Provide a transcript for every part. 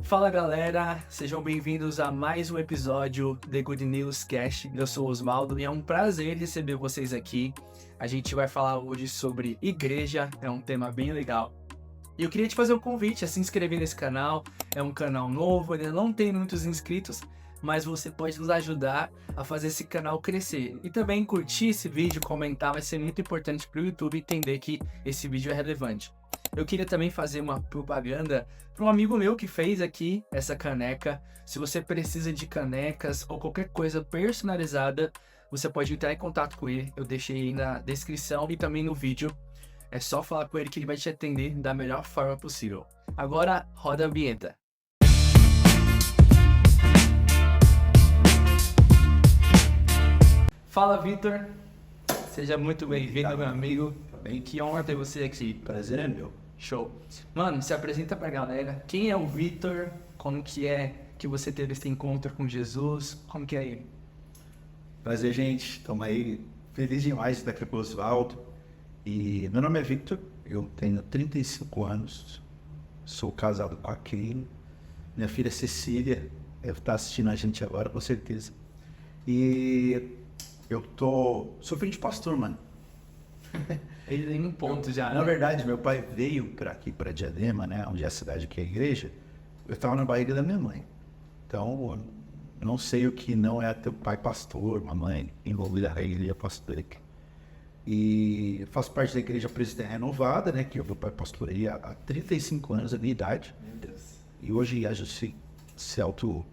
Fala galera, sejam bem-vindos a mais um episódio The Good News Cast. Eu sou o Osvaldo e é um prazer receber vocês aqui. A gente vai falar hoje sobre igreja, é um tema bem legal. E eu queria te fazer um convite a se inscrever nesse canal. É um canal novo, ainda não tem muitos inscritos, mas você pode nos ajudar a fazer esse canal crescer. E também curtir esse vídeo, comentar, vai ser muito importante para o YouTube entender que esse vídeo é relevante. Eu queria também fazer uma propaganda para um amigo meu que fez aqui essa caneca. Se você precisa de canecas ou qualquer coisa personalizada, você pode entrar em contato com ele. Eu deixei aí na descrição e também no vídeo. É só falar com ele que ele vai te atender da melhor forma possível. Agora, roda a vinheta. Fala, Vitor. Seja muito bem-vindo, meu amigo. Bem, Que honra ter você aqui. prazer é meu. Show. Mano, se apresenta pra galera. Quem é o Vitor? Como que é que você teve esse encontro com Jesus? Como que é ele? Prazer, gente. Estamos aí feliz demais de estar aqui com o Osvaldo. E meu nome é Victor, eu tenho 35 anos, sou casado com a Kane, minha filha Cecília, está assistindo a gente agora, com certeza. E sou filho de pastor, mano. Ele tem um ponto já, Na né? verdade, meu pai veio para aqui, para Diadema, né, onde é a cidade que é a igreja. Eu estava na barriga da minha mãe. Então, eu não sei o que não é ter pai pastor, mamãe envolvida na igreja apostólica. E faço parte da igreja Presidente Renovada, né, que o meu pai pastoreia há 35 anos da minha idade. Meu Deus. E hoje a gente se auto,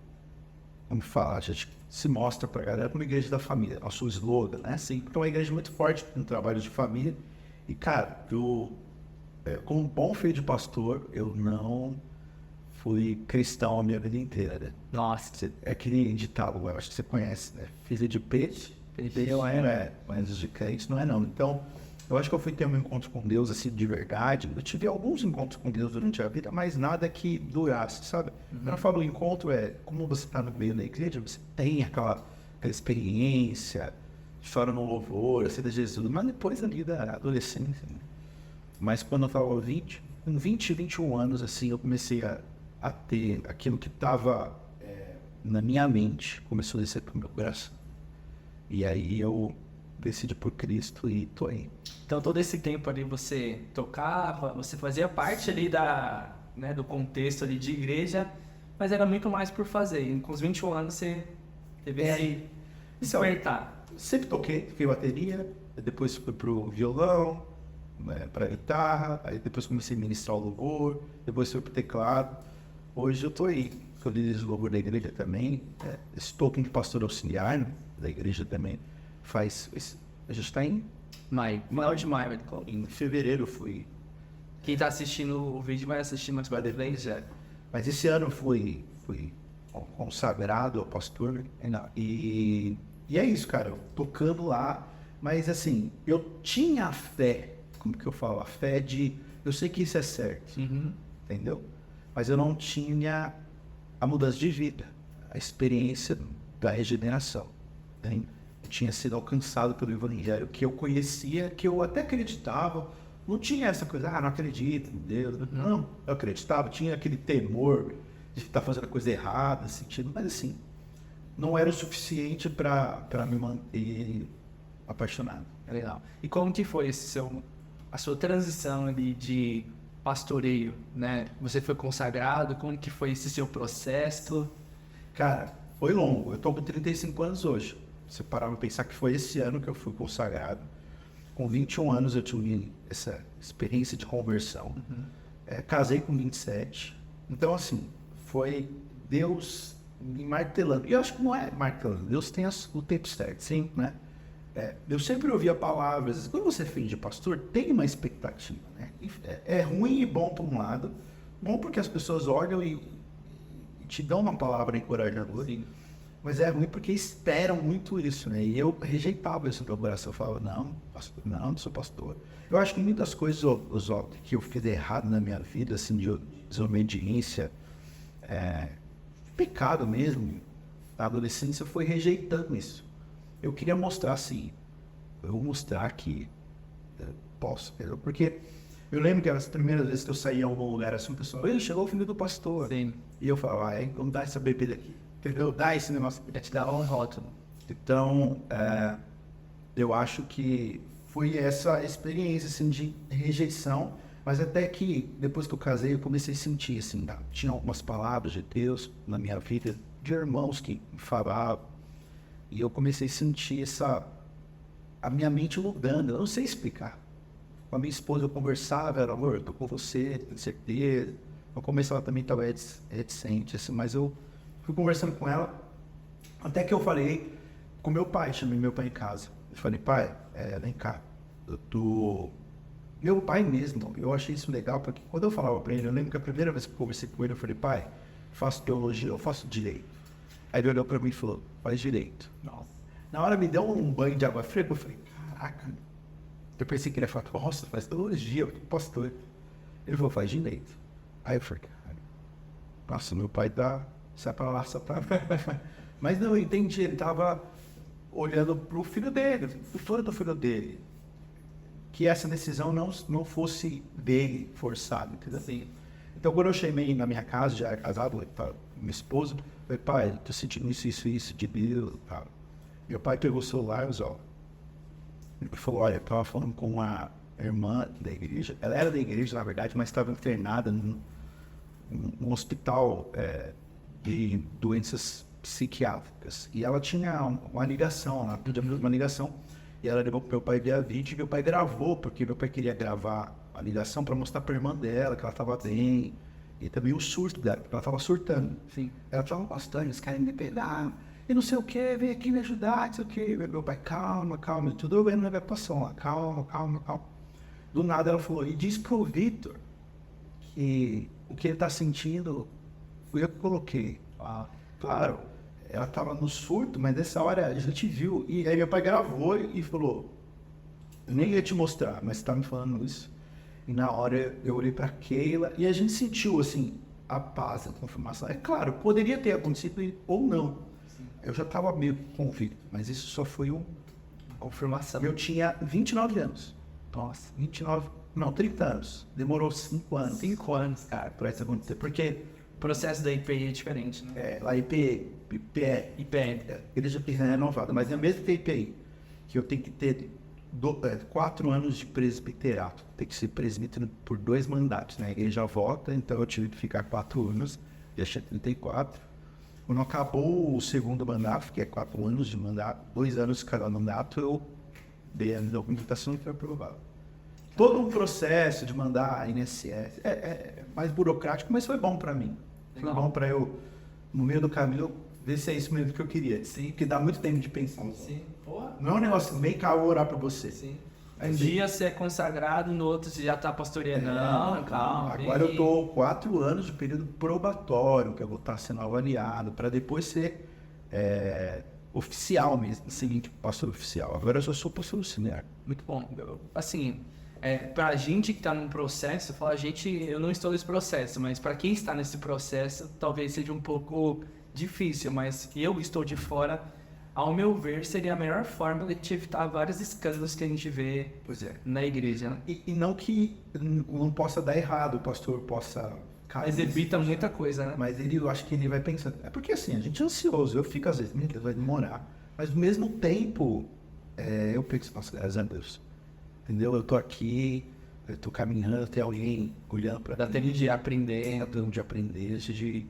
como fala, a gente se mostra para a galera como igreja da família. Nosso slogan, né? Assim, então é uma igreja muito forte no trabalho de família. E, cara, como um bom filho de pastor, eu não fui cristão a minha vida inteira, né? Nossa. É aquele ditado, eu acho que você conhece, né? Filho de peixe, eu era, mas de crente não é não. Então, eu acho que eu fui ter um encontro com Deus, assim, de verdade. Eu tive alguns encontros com Deus durante a vida, mas nada que durasse, sabe? Quando eu falo encontro, como você está no meio da igreja, você tem aquela experiência, chora no louvor, aceita Jesus, mas depois ali da adolescência, né? Mas quando eu estava com 20, 21 anos, assim, eu comecei a ter aquilo que estava na minha mente, começou a descer para o meu coração. E aí eu decidi por Cristo e tô aí. Então todo esse tempo ali você tocava, você fazia parte ali do contexto ali de igreja, mas era muito mais por fazer. E com os 21 anos você teve esse despertar. Sempre toquei bateria, depois fui pro violão, pra guitarra, aí depois comecei a ministrar o louvor, depois fui pro teclado. Hoje eu tô aí, eu liderio o louvor da igreja também, estou como pastor auxiliar, né, da igreja também. A gente tá em Maior de maio, fevereiro eu fui. quem tá assistindo o vídeo vai assistir mais pra frente. Mas esse ano eu fui consagrado ao pastor, né? E é isso, cara, eu tocando lá, mas assim, eu tinha a fé, como que eu falo? A fé eu sei que isso é certo, entendeu? Mas eu não tinha a mudança de vida, a experiência da regeneração, né? Eu tinha sido alcançado pelo evangelho, que eu conhecia, que eu até acreditava, não tinha essa coisa, não acredito em Deus, não, eu acreditava, tinha aquele temor de estar fazendo a coisa errada, sentindo, mas assim, não era o suficiente para me manter apaixonado. Legal. E como que foi a sua transição ali de pastoreio, né? Você foi consagrado, como que foi esse seu processo? Cara, foi longo, eu tô com 35 anos hoje. Você parar pra pensar que foi esse ano que eu fui consagrado. Com 21 anos eu tive essa experiência de conversão. Casei com 27. Então, assim, foi Deus me martelando. E eu acho que não é martelando, Deus tem o tempo certo, sim, né? Eu sempre ouvia palavras. Quando você é filho de pastor, tem uma expectativa, né? É ruim e bom por um lado. Bom porque as pessoas olham e te dão uma palavra encorajadora. Sim. Mas é ruim porque esperam muito isso, né? E eu rejeitava isso no meu coração. Eu falava, não, pastor, não sou pastor. Eu acho que muitas coisas que eu fiz errado na minha vida, assim, de desobediência, pecado mesmo, na adolescência, foi rejeitando isso. Eu queria mostrar, assim, eu vou mostrar que posso, entendeu? Porque Eu lembro que as primeiras vezes que eu saía em algum lugar assim, o pessoal, ele chegou o filho do pastor. Sim. E eu falava, vamos dar essa bebida aqui. Entendeu? Dá esse negócio aqui. Já te dava um rótulo. Então, eu acho que foi essa experiência assim, de rejeição, mas até que depois que eu casei eu comecei a sentir assim, tinha algumas palavras de Deus na minha vida, de irmãos que me falavam, e eu comecei a sentir a minha mente mudando, eu não sei explicar. Com a minha esposa eu conversava, era, amor, eu tô com você, tenho certeza. No começo ela também estava reticente, assim, mas eu fui conversando com ela, até que eu falei com meu pai, chamei meu pai em casa. Eu falei, pai, vem cá, eu tô... Meu pai mesmo, eu achei isso legal, porque quando eu falava pra ele, eu lembro que a primeira vez que eu conversei com ele, eu falei, pai, faço teologia, eu faço direito. Aí ele olhou pra mim e falou, faz direito. Nossa. Na hora me deu um banho de água fria, eu falei, caraca. Eu pensei que ele ia falar, nossa, faz teologia, eu pastor. Ele falou, faz direito. Aí eu falei, cara, nossa, meu pai sai pra lá, sai pra lá. Mas não, eu entendi, ele tava olhando pro filho dele, pro futuro do filho dele. Que essa decisão não fosse dele forçada, entendeu? Sim. Então, quando eu cheguei na minha casa, já era casado, minha esposa, eu falei, pai, tô sentindo isso de Deus, tal. Meu pai pegou o celular, ele falou, olha, eu tava falando com uma irmã da igreja, ela era da igreja, na verdade, mas estava internada num hospital de doenças psiquiátricas. E ela tinha uma ligação, ela podia uma ligação, e ela levou pro meu pai ver a vídeo, e meu pai gravou, porque meu pai queria gravar a ligação para mostrar pra irmã dela que ela estava bem, e também o surto dela, porque ela estava surtando. Sim. Ela estava bastante, eles querem me pegar, e não sei o que, vem aqui me ajudar, não sei o que. Meu pai, calma, tudo bem, não vai passar lá, calma. Do nada ela falou, e diz pro Vitor que o que ele tá sentindo, fui eu que coloquei. Claro, ela tava no surto, mas nessa hora a gente viu, e aí meu pai gravou e falou, eu nem ia te mostrar, mas você tá me falando isso. E na hora eu olhei pra Keila e a gente sentiu, assim, a paz, a confirmação. É claro, poderia ter acontecido ou não. Sim. Eu já estava meio convicto, mas isso só foi uma confirmação. Eu tinha 29 anos. Nossa, 29... Não, 30 anos. Demorou 5 anos. 5 anos, cara, pra isso acontecer. Porque... O processo da IPI é diferente, né? Lá IPE, Igreja Presbiteriana Renovada, mas é o mesmo que a IPI, que eu tenho que ter 4 anos de presbiterato. Tem que ser presbítero por 2 mandatos, né? A igreja vota, então eu tive que ficar 4 anos, já tinha 34. Quando acabou o segundo mandato, que é 4 anos de mandato, 2 anos cada mandato, eu dei a documentação e foi aprovado. Todo um processo de mandar a INSS é mais burocrático, mas foi bom para mim. Foi bom para eu, no meio do caminho, ver se é isso mesmo que eu queria. Sim. Porque dá muito tempo de pensar. Sim. Não é um negócio, vem cá, eu vou orar para você. Sim. Um dia você é consagrado, no outro você já está pastoreando. Não, calma. Agora eu estou 4 anos de período probatório, que eu vou estar sendo avaliado, para depois ser oficial mesmo, seguinte, pastor oficial. Agora eu só sou pastor auxiliar. Muito bom. Assim, para a gente que está num processo, eu não estou nesse processo, mas para quem está nesse processo, talvez seja um pouco difícil, mas eu estou de fora. Ao meu ver, seria a melhor forma de evitar vários escândalos que a gente vê na igreja. Né? E não que não possa dar errado, o pastor possa... Mas evita muita coisa, né? Mas eu acho que ele vai pensando... É porque assim, a gente é ansioso, eu fico às vezes, meu Deus, vai demorar. Mas ao mesmo tempo, eu penso, nossa, graças a Deus. Entendeu? Eu tô aqui, eu tô caminhando, tem alguém olhando pra mim. Dá tempo de aprender. Dá tempo de aprender, de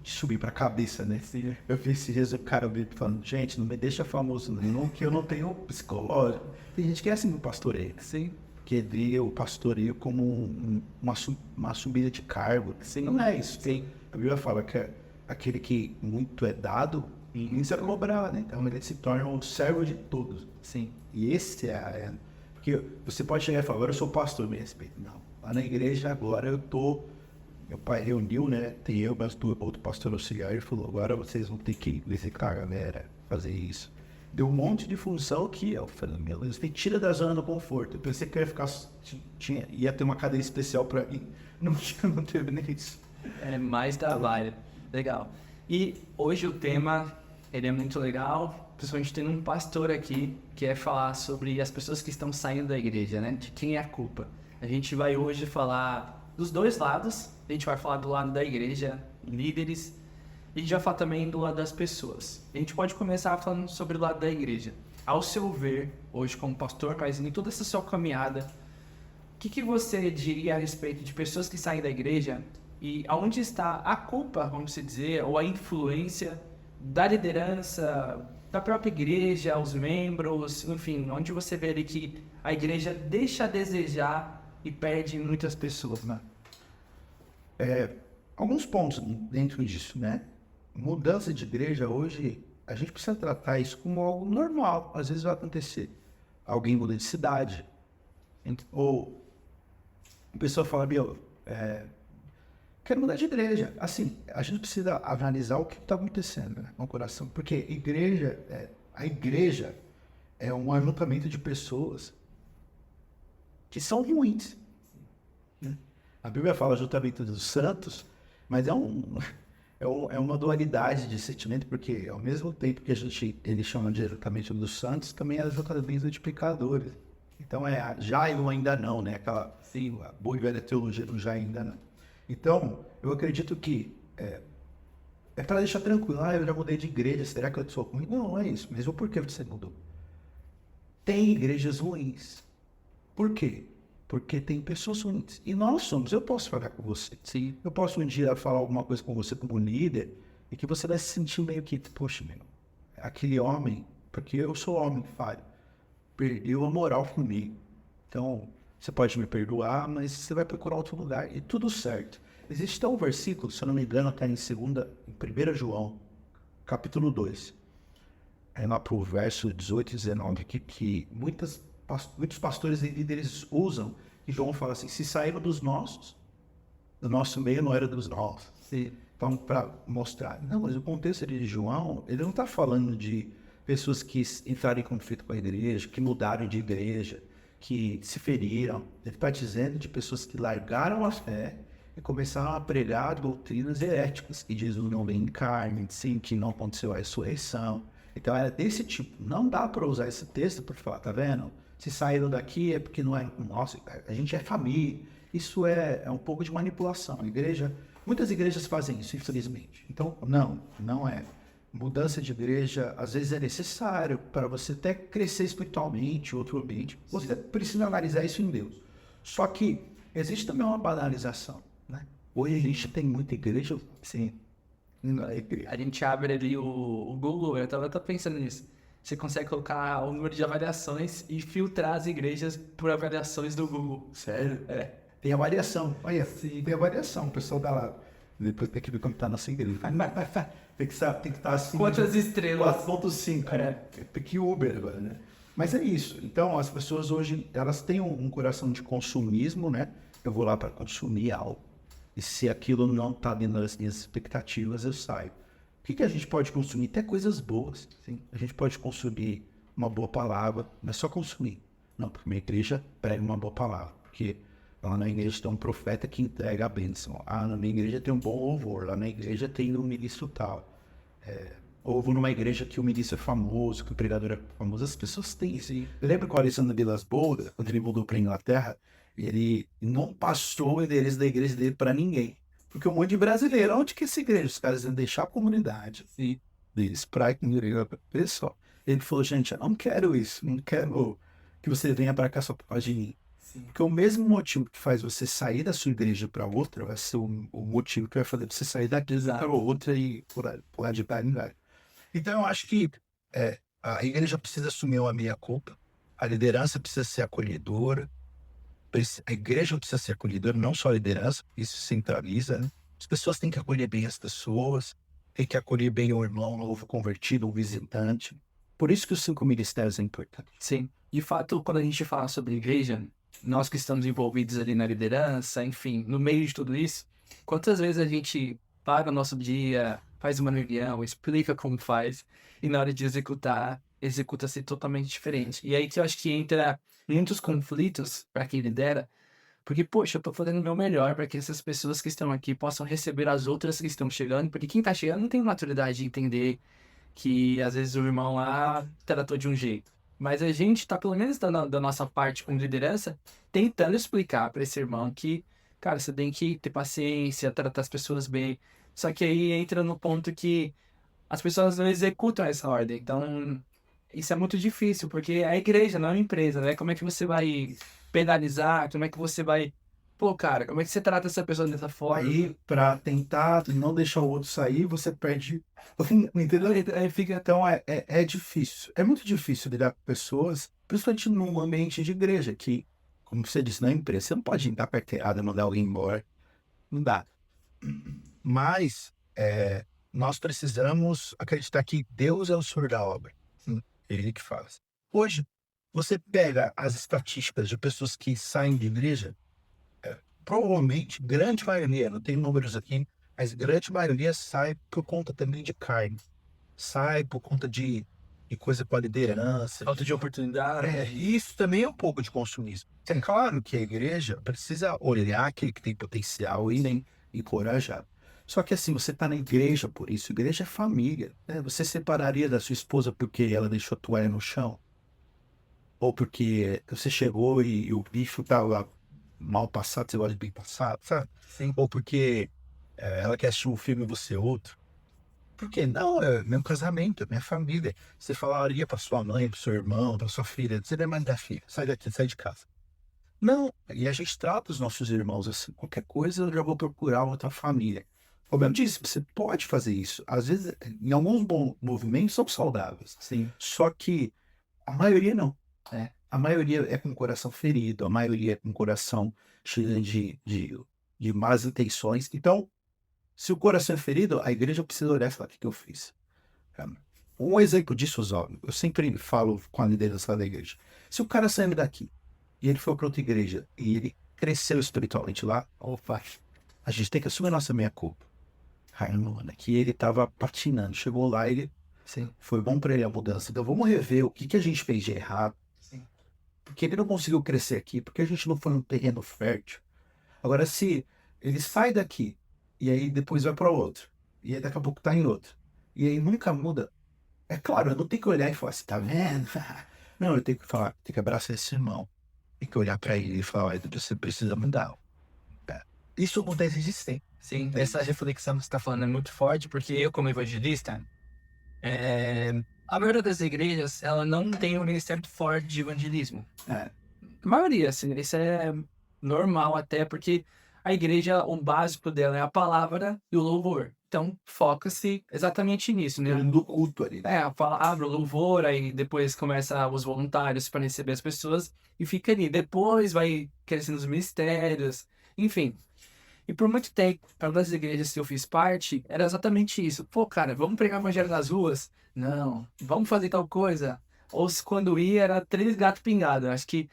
subir pra cabeça, né? Eu vi esse dias o cara falando, gente, não me deixa famoso não, que eu não tenho psicológico. Tem gente que é assim no pastoreio. Sim. Que vê o pastoreio como uma subida de cargo. Sim. Não é isso. Sim. A Bíblia fala que aquele que muito é dado, isso é cobrar, né? Então ele se torna um servo de todos. Sim. E esse porque você pode chegar e falar, agora eu sou pastor, me respeito. Não. Lá na igreja agora eu tô... Meu pai reuniu, né? Tem eu, mas outro pastor auxiliar, ele falou, agora vocês vão ter que visitar a galera, fazer isso. Deu um monte de função que eu falei, meu Deus, me tira da zona do conforto. Eu pensei que ia ter uma cadeia especial pra mim. Não teve nem isso. É mais da vibe. Legal. E hoje o tema, ele é muito legal, principalmente tendo um pastor aqui, que é falar sobre as pessoas que estão saindo da igreja, né? De quem é a culpa. A gente vai hoje falar dos dois lados. A gente vai falar do lado da igreja, líderes, e a gente vai falar também do lado das pessoas. A gente pode começar falando sobre o lado da igreja. Ao seu ver, hoje como pastor, mas em toda essa sua caminhada, o que você diria a respeito de pessoas que saem da igreja e aonde está a culpa, vamos dizer, ou a influência da liderança, da própria igreja, os membros, enfim, onde você vê ali que a igreja deixa a desejar e perde muitas pessoas, né? Alguns pontos dentro disso, né? Mudança de igreja hoje, a gente precisa tratar isso como algo normal. Às vezes vai acontecer. Alguém muda de cidade, ou a pessoa fala, quero mudar de igreja. Assim, a gente precisa analisar o que está acontecendo, né, no coração. Porque a igreja é um ajuntamento de pessoas que são ruins. Né? A Bíblia fala ajuntamento dos santos, mas é uma dualidade de sentimento, porque ao mesmo tempo que ele chama de ajuntamento dos santos, também é ajuntamento de pecadores. Então já e o ainda não, né? Aquela a boa e velha teologia do já e ainda não. Então, eu acredito que é para deixar tranquilo, eu já mudei de igreja, será que eu sou ruim? Não, não é isso. Mas por que você mudou? Tem igrejas ruins. Por quê? Porque tem pessoas ruins. E nós somos. Eu posso falar com você. Sim. Eu posso um dia falar alguma coisa com você como líder e que você vai se sentir meio que, poxa, meu, aquele homem, porque eu sou homem falho, perdeu a moral comigo. Então, você pode me perdoar, mas você vai procurar outro lugar. E tudo certo. Existe até um versículo, se eu não me engano, está em 1 João, capítulo 2. É lá para o verso 18 e 19, que muitos pastores e líderes usam. E João fala assim, se saíram dos nossos, do nosso meio não era dos nossos. Então, para mostrar. Não, mas o contexto de João, ele não está falando de pessoas que entraram em conflito com a igreja, que mudaram de igreja, que se feriram. Ele está dizendo de pessoas que largaram a fé e começaram a pregar doutrinas heréticas, que Jesus não vem em carne, sim, que não aconteceu a ressurreição. Então era desse tipo. Não dá para usar esse texto para falar, tá vendo? Se saíram daqui é porque não é nosso, a gente é família. Isso é um pouco de manipulação. Muitas igrejas fazem isso, infelizmente. Então, não é. Mudança de igreja, às vezes é necessário para você até crescer espiritualmente, outro ambiente. Você precisa analisar isso em Deus. Só que existe também uma banalização, né? Hoje a gente tem muita igreja, sim. A gente abre ali o Google, eu tava pensando nisso. Você consegue colocar o número de avaliações e filtrar as igrejas por avaliações do Google. Sério? Tem a variação. Olha, tem a variação. O pessoal dá lá. Depois tem que ver como tá na nossa igreja. Tem que estar assim. Quantas estrelas? 4.5, né? Que Uber agora, né? Mas é isso. Então, as pessoas hoje, elas têm um coração de consumismo, né? Eu vou lá para consumir algo. E se aquilo não está dentro das minhas expectativas, eu saio. O que a gente pode consumir? Até coisas boas. Sim. A gente pode consumir uma boa palavra, não é só consumir. Não, porque minha igreja prega uma boa palavra. Porque lá na igreja tem um profeta que entrega a bênção. Na minha igreja tem um bom louvor. Lá na igreja tem um ministro tal. Ou vou numa igreja que o ministro é famoso, que o pregador é famoso. As pessoas têm isso. Eu lembro que o Alessandro Vilas Boas, quando ele mudou para a Inglaterra, ele não passou o endereço da igreja dele para ninguém. Porque um monte de brasileiro, onde que é essa igreja? Os caras iam deixar a comunidade deles para a pessoal. Ele falou, gente, eu não quero isso, não quero que você venha para cá só por causa de mim. Sim. Porque o mesmo motivo que faz você sair da sua igreja para outra vai ser o motivo que vai fazer você sair daqui para outra e pular de pé em lugar. Então eu acho que a igreja precisa assumir uma meia-culpa, a liderança precisa ser acolhedora, a igreja precisa ser acolhedora, não só a liderança, isso centraliza, né? As pessoas têm que acolher bem as pessoas, têm que acolher bem o irmão novo convertido, o visitante. Por isso que os 5 ministérios é importante. Sim. De fato, quando a gente fala sobre igreja, nós que estamos envolvidos ali na liderança, enfim, no meio de tudo isso, quantas vezes a gente para o nosso dia, faz uma reunião, explica como faz, e na hora de executar, executa-se totalmente diferente. E aí que eu acho que entra muitos conflitos para quem lidera, porque, poxa, eu tô fazendo o meu melhor para que essas pessoas que estão aqui possam receber as outras que estão chegando, porque quem tá chegando não tem maturidade de entender que às vezes o irmão lá tratou de um jeito. Mas a gente tá, pelo menos da nossa parte como liderança, tentando explicar para esse irmão que, cara, você tem que ter paciência, tratar as pessoas bem. Só que aí entra no ponto que as pessoas não executam essa ordem. Então, isso é muito difícil, porque é a igreja, não é uma empresa, né? Como é que você vai penalizar? Como é que você vai... Pô, cara, como é que você trata essa pessoa dessa forma? Aí, pra tentar não deixar o outro sair, você perde. Entendeu? Aí fica, então, é difícil. É muito difícil lidar com pessoas, principalmente num ambiente de igreja, que, como você disse, na empresa, você não pode dar carteirada, mandar alguém embora. Não dá. Mas nós precisamos acreditar que Deus é o Senhor da obra. Ele que faz. Hoje, você pega as estatísticas de pessoas que saem de igreja, provavelmente, grande maioria, não tem números aqui, mas grande maioria sai por conta também de carne. Sai por conta de coisa com a liderança. Falta de oportunidade. Isso também é um pouco de consumismo. É claro que a igreja precisa olhar aquele que tem potencial e nem encorajar. Só que assim, você está na igreja por isso. Igreja é família, né? Você separaria da sua esposa porque ela deixou a toalha no chão? Ou porque você chegou e o bife estava mal passado, você gosta de bem passado, sabe? Sim. Ou porque ela quer assistir um filme e você outro. Por quê? Não, é meu casamento, é minha família. Você falaria para sua mãe, para seu irmão, para sua filha, você não é mãe da filha, sai daqui, sai de casa. Não, e a gente trata os nossos irmãos assim, qualquer coisa eu já vou procurar outra família. Como eu disse, você pode fazer isso. Às vezes, em alguns bons movimentos são saudáveis. Sim. Só que a maioria não. É. A maioria é com o coração ferido, a maioria é com o coração cheio de más intenções. Então, se o coração é ferido, a igreja precisa olhar e falar: o que eu fiz? Um exemplo disso, Zó, eu sempre falo com a liderança da igreja. Se o cara saiu daqui e ele foi para outra igreja e ele cresceu espiritualmente lá, opa, a gente tem que assumir a nossa meia-culpa. Raimona, que ele estava patinando, chegou lá, ele Sim. foi bom para ele a mudança. Então vamos rever o que a gente fez de errado. Sim. Porque ele não conseguiu crescer aqui, porque a gente não foi um terreno fértil. Agora, se ele sai daqui e aí depois vai para outro, e aí daqui a pouco tá em outro, e aí nunca muda, é claro, eu não tenho que olhar e falar assim, tá vendo? Não, eu tenho que falar, tenho que abraçar esse irmão. Tem que olhar para ele e falar, olha, você precisa mudar. Isso acontece de sempre. Sim, essa reflexão que você está falando é muito forte, porque eu, como evangelista, a maioria das igrejas, ela não tem um ministério forte de evangelismo. É. A maioria, assim, isso é normal até, porque a igreja, o básico dela é a palavra e o louvor. Então, foca-se exatamente nisso, né? Do culto ali. É, a palavra, o louvor, aí depois começa os voluntários para receber as pessoas e fica ali. Depois vai crescendo os ministérios, enfim. E por muito tempo, para das igrejas que eu fiz parte, era exatamente isso. Pô, cara, vamos pregar evangelho nas ruas? Não. Vamos fazer tal coisa? Ou se quando ia, era 3 gatos pingados. Acho que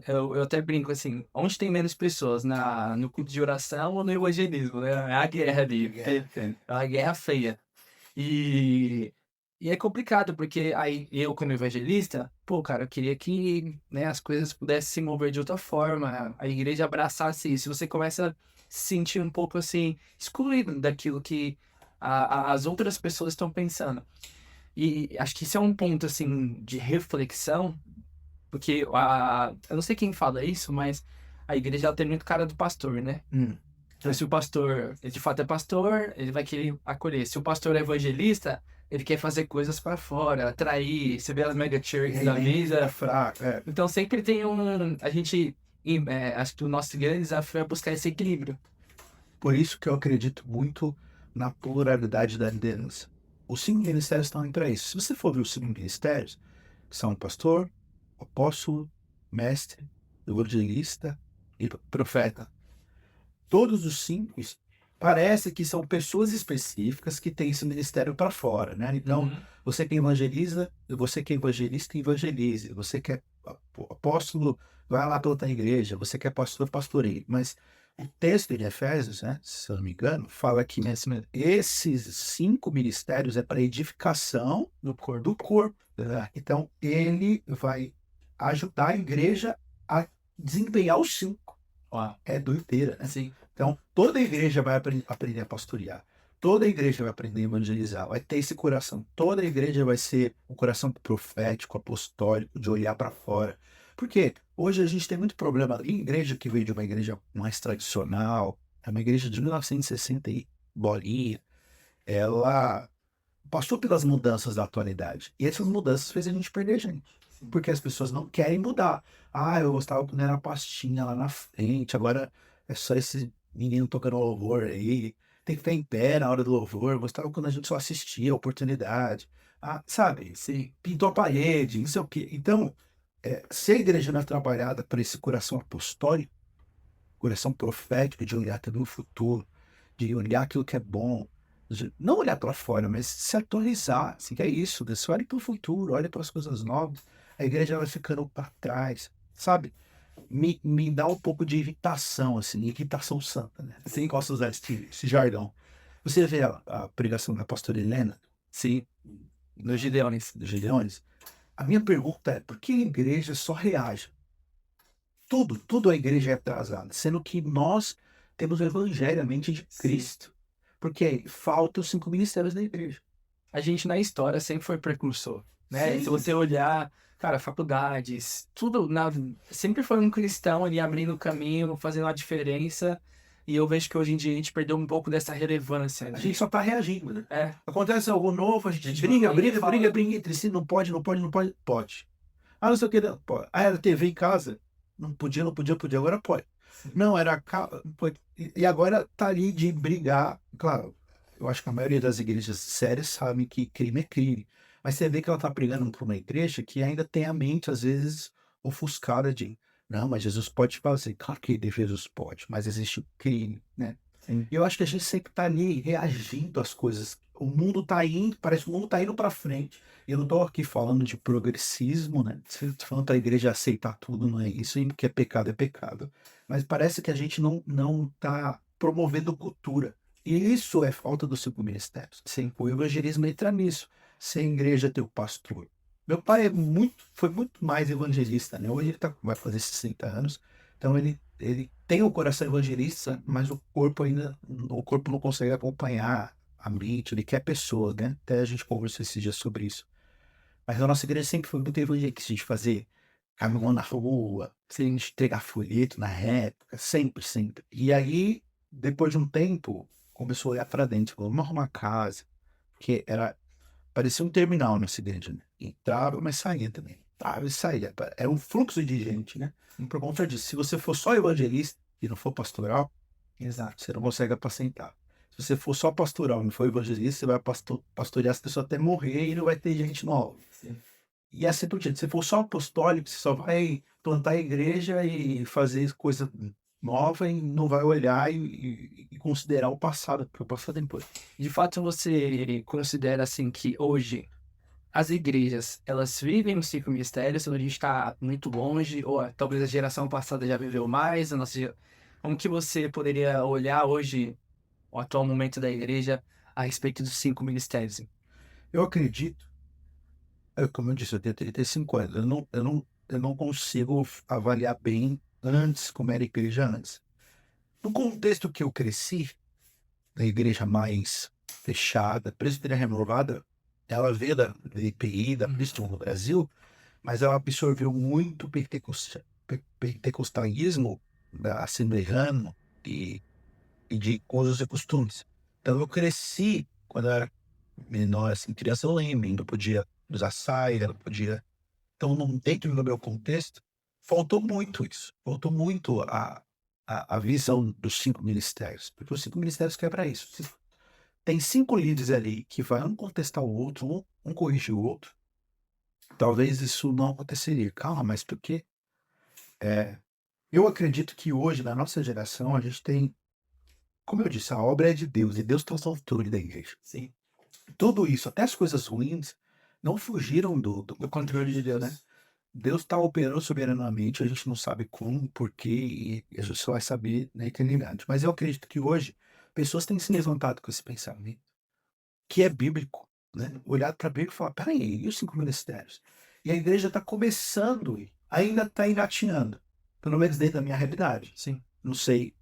eu até brinco assim, onde tem menos pessoas? No culto de oração ou no evangelismo, né? É a guerra ali. É uma guerra feia. E, e é complicado, porque aí eu, como evangelista, pô, cara, eu queria que, né, as coisas pudessem se mover de outra forma, a igreja abraçasse isso. Você começa a se sentir um pouco assim, excluído daquilo que as outras pessoas estão pensando. E acho que isso é um ponto, assim, de reflexão, porque eu não sei quem fala isso, mas a igreja ela tem muito cara do pastor, né? Então, se o pastor, ele de fato é pastor, ele vai querer acolher. Se o pastor é evangelista, ele quer fazer coisas para fora, atrair, você vê as mega church da vida. Fraco, Então, sempre tem a gente, acho que o nosso grande desafio é buscar esse equilíbrio. Por isso que eu acredito muito na pluralidade da liderança. Os 5 ministérios estão aí para isso. Se você for ver os 5 ministérios, que são pastor, apóstolo, mestre, evangelista e profeta, todos os 5 parece que são pessoas específicas que têm esse ministério para fora, né? Então, você que evangeliza, você que é evangelista, evangelize. Você que é apóstolo, vai lá para outra igreja. Você que é pastor, pastoreie. Mas o texto de Efésios, né, se eu não me engano, fala que esses 5 ministérios é para edificação do corpo. Né? Então, ele vai ajudar a igreja a desempenhar os 5. É doideira, né? Sim. Então, toda igreja vai aprender a pastorear. Toda igreja vai aprender a evangelizar, vai ter esse coração. Toda igreja vai ser um coração profético, apostólico, de olhar para fora. Porque hoje a gente tem muito problema. Em igreja que veio de uma igreja mais tradicional, é uma igreja de 1960 e bolinha, ela passou pelas mudanças da atualidade. E essas mudanças fez a gente perder gente. Porque as pessoas não querem mudar. Ah, eu gostava quando era pastinha lá na frente, agora é só esse menino tocando louvor aí. Tem que ficar em pé na hora do louvor. Eu gostava quando a gente só assistia a oportunidade. Ah, sabe? Sim. Pintou a parede, não sei o quê. Então, se a igreja não é trabalhada por esse coração apostólico, coração profético de olhar também o futuro, de olhar aquilo que é bom, não olhar para fora, mas se atualizar, assim, que é isso, né? Você olha para o futuro, olha para as coisas novas, a igreja vai ficando para trás, sabe? Me dá um pouco de irritação, assim, irritação santa, né? Assim, gosto de usar esse jargão. Você vê a pregação da pastora Helena, Sim. Nos Gideões. dos Gideões, a minha pergunta é, por que a igreja só reage? Tudo a igreja é atrasada, sendo que nós temos o evangelho, a mente de Cristo. Porque falta os 5 ministérios da igreja. A gente na história sempre foi precursor, né? Sim. Se você olhar, cara, faculdades, tudo sempre foi um cristão ali abrindo o caminho, fazendo a diferença. E eu vejo que hoje em dia a gente perdeu um pouco dessa relevância, A né? gente só tá reagindo, né? É, Acontece algo novo, a gente gente briga, não briga, fala. briga, briga entre si, não pode, não pode, não pode, pode. Ah, não sei o que, não pode. Ah, era TV em casa, não podia, não podia, podia, agora pode. Não, era pode. E agora tá ali de brigar. Claro, eu acho que a maioria das igrejas sérias sabem que crime é crime. Mas você vê que ela tá brigando por uma igreja que ainda tem a mente, às vezes, ofuscada de não, mas Jesus pode fazer. Claro que Jesus pode, mas existe o crime, né? Sim. E eu acho que a gente sempre tá ali reagindo às coisas. O mundo tá indo, parece que o mundo tá indo para frente. E eu não tô aqui falando de progressismo, né? Tô falando para a igreja aceitar tudo, não é isso, e que é pecado. Mas parece que a gente não tá promovendo cultura. E isso é falta dos 5 ministérios. Sim. O evangelismo entra nisso. Sem igreja ter o pastor. Meu pai foi muito mais evangelista, né? Hoje ele vai fazer 60 anos. Então ele tem o coração evangelista, mas o corpo não consegue acompanhar a mente, ele quer pessoas, né? Até a gente conversou esses dias sobre isso. Mas a nossa igreja sempre foi muito evangelista, de fazer caminhão na rua, Sim. de entregar folheto na época, sempre, sempre. E aí, depois de um tempo, começou a olhar para dentro, falou, vamos arrumar casa, porque parecia um terminal nossa igreja, né? Entrava, mas saía também. Entrava e saía. Era um fluxo de gente, né? Por conta disso, se você for só evangelista e não for pastoral, Exato. você não consegue apacentar. Se você for só pastoral e não for evangelista, você vai pastorear as pessoas até morrer e não vai ter gente nova. Sim. E assim por diante. Se for só apostólico, você só vai plantar a igreja e fazer coisa nova e não vai olhar e considerar o passado, porque o passado é importante. De fato, você considera assim que hoje as igrejas, elas vivem os 5 mistérios, ou a gente está muito longe, ou talvez a geração passada já viveu mais, como que você poderia olhar hoje, o atual momento da igreja, a respeito dos 5 ministérios? Eu acredito, como eu disse, eu tenho 35 anos, eu não consigo avaliar bem antes como era a igreja antes. No contexto que eu cresci, da igreja mais fechada, presbiteriana renovada, ela veio da IPI, da Cristo no Brasil, mas ela absorveu muito pentecostalismo assembleiano e de coisas e costumes. Então eu cresci quando eu era menor, assim, criança eu lembro, não podia usar saia, não podia. Então, dentro do meu contexto, faltou muito isso. Faltou muito a visão dos 5 ministérios. Porque os 5 ministérios quebra isso. Tem 5 líderes ali que vai um contestar o outro, um corrigir o outro. Talvez isso não aconteceria. Calma, mas por quê? Eu acredito que hoje, na nossa geração, a gente tem, como eu disse, a obra é de Deus e Deus está ao controle da igreja. Sim. Tudo isso, até as coisas ruins, não fugiram do controle de Deus, né? Deus está operando soberanamente, a gente não sabe como, porquê, e a gente só vai saber na eternidade. Mas eu acredito que hoje pessoas têm se levantado com esse pensamento, que é bíblico, né? Olhar para a Bíblia e falar, peraí, e os 5 ministérios? E a igreja está começando, ainda está engatinhando, pelo menos dentro da minha realidade. Sim. Não sei,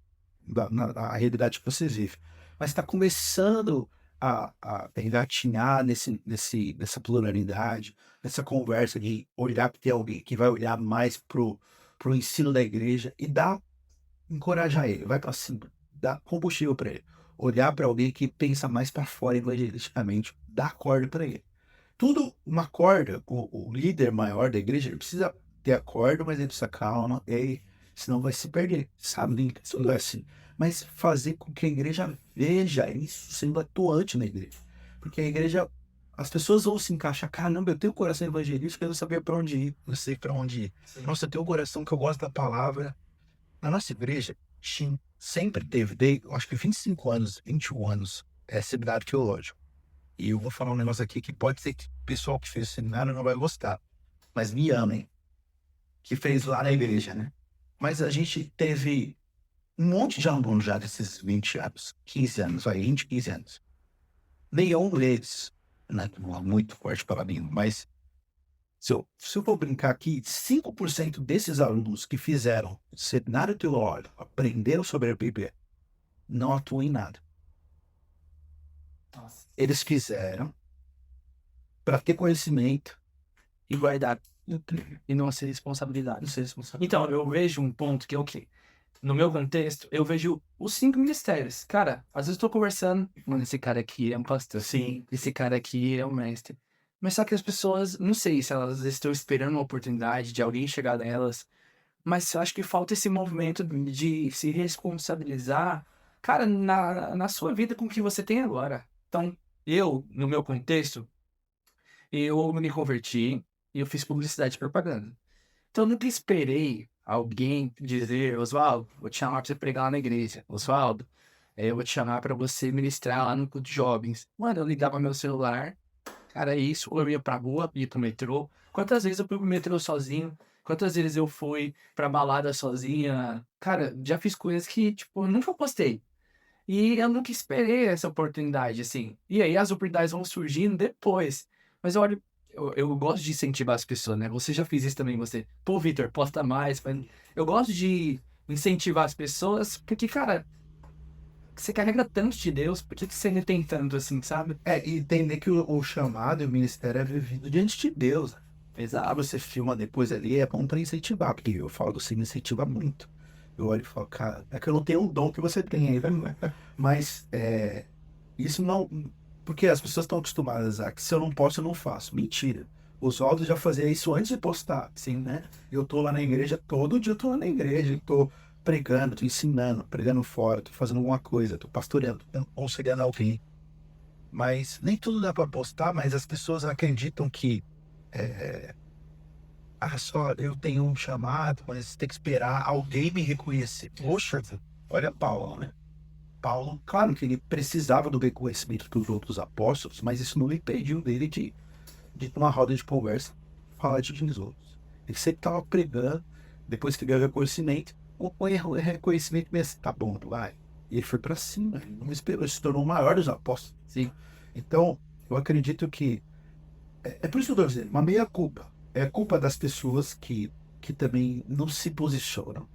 na realidade que vocês vivem. mas está começando a engatinhar nessa pluralidade, nessa conversa de olhar para ter alguém que vai olhar mais pro ensino da igreja e encorajar ele, vai para cima, dá combustível para ele. Olhar para alguém que pensa mais para fora evangelisticamente, dá corda para ele. Tudo uma corda, o líder maior da igreja, ele precisa ter a corda, mas ele precisa calma, senão vai se perder, sabe? Isso não é assim. Mas fazer com que a igreja veja isso sendo atuante na igreja. Porque a igreja, as pessoas vão se encaixar, caramba, eu tenho um coração evangelístico, eu não sabia para onde ir, não sei para onde ir. Nossa, eu tenho um coração que eu gosto da palavra. Na nossa igreja, sempre teve, desde, eu acho que 25 anos, 21 anos, seminário teológico. E eu vou falar um negócio aqui que pode ser que o pessoal que fez o seminário não vai gostar. Mas me amem, que fez lá na igreja, né? Mas a gente teve um monte de alunos já desses 20 anos, 15 anos, 20, 15 anos. Nenhum deles, né, não é muito forte para mim, mas se eu for brincar aqui, 5% desses alunos que fizeram seminário teológico, aprenderam sobre a Bíblia, não atuam em nada. Nossa. Eles fizeram para ter conhecimento E guardar. E não ser responsabilidade. Então, eu vejo um ponto que é o quê? No meu contexto, eu vejo os 5 ministérios. Cara, às vezes eu tô conversando, mano, esse cara aqui é um pastor. Sim. Esse cara aqui é um mestre. Mas só que as pessoas, não sei se elas estão esperando uma oportunidade de alguém chegar nelas, mas eu acho que falta esse movimento de se responsabilizar, cara, na sua vida com o que você tem agora. Então, eu, no meu contexto, eu me converti e eu fiz publicidade e propaganda. Então, eu nunca esperei alguém dizer, Oswaldo, vou te chamar pra você pregar lá na igreja. Oswaldo, eu vou te chamar pra você ministrar lá no culto de jovens. Mano, eu ligava meu celular, cara, é isso. Ou eu ia pra rua, ia pro metrô. Quantas vezes eu fui pro metrô sozinho? Quantas vezes eu fui pra balada sozinha? Cara, já fiz coisas que, tipo, eu nunca postei. E eu nunca esperei essa oportunidade, assim. E aí as oportunidades vão surgindo depois. Mas olha, eu gosto de incentivar as pessoas, né? Você já fez isso também, você. Pô, Vitor, posta mais. Eu gosto de incentivar as pessoas, porque, cara, você carrega tanto de Deus, por que que você retém tanto, assim, sabe? E entender que o chamado e o ministério é vivido diante de Deus. Exato, você filma depois ali, é bom para incentivar, porque eu falo que você me incentiva muito. Eu olho e falo, cara, é que eu não tenho o dom que você tem aí, né? Mas isso não. Porque as pessoas estão acostumadas a que se eu não posso, eu não faço. Mentira. Os Oswaldo já fazia isso antes de postar, sim, né? Eu tô lá na igreja, todo dia eu tô lá na igreja, eu tô pregando, tô ensinando, pregando fora, tô fazendo alguma coisa, tô pastoreando, tô auxiliando alguém. Mas nem tudo dá para postar, mas as pessoas acreditam que só eu tenho um chamado, mas tem que esperar alguém me reconhecer. Poxa, olha Paulo, né? Paulo, claro que ele precisava do reconhecimento dos outros apóstolos, mas isso não impediu dele de uma roda de conversa falar de Jesus. Ele sempre estava pregando, depois que ganhou reconhecimento, o reconhecimento mesmo, tá bom, vai. E ele foi para cima, ele não esperou, ele se tornou o maior dos apóstolos. Sim. Então, eu acredito que é por isso que eu estou dizendo, uma meia-culpa. É culpa das pessoas que também não se posicionam.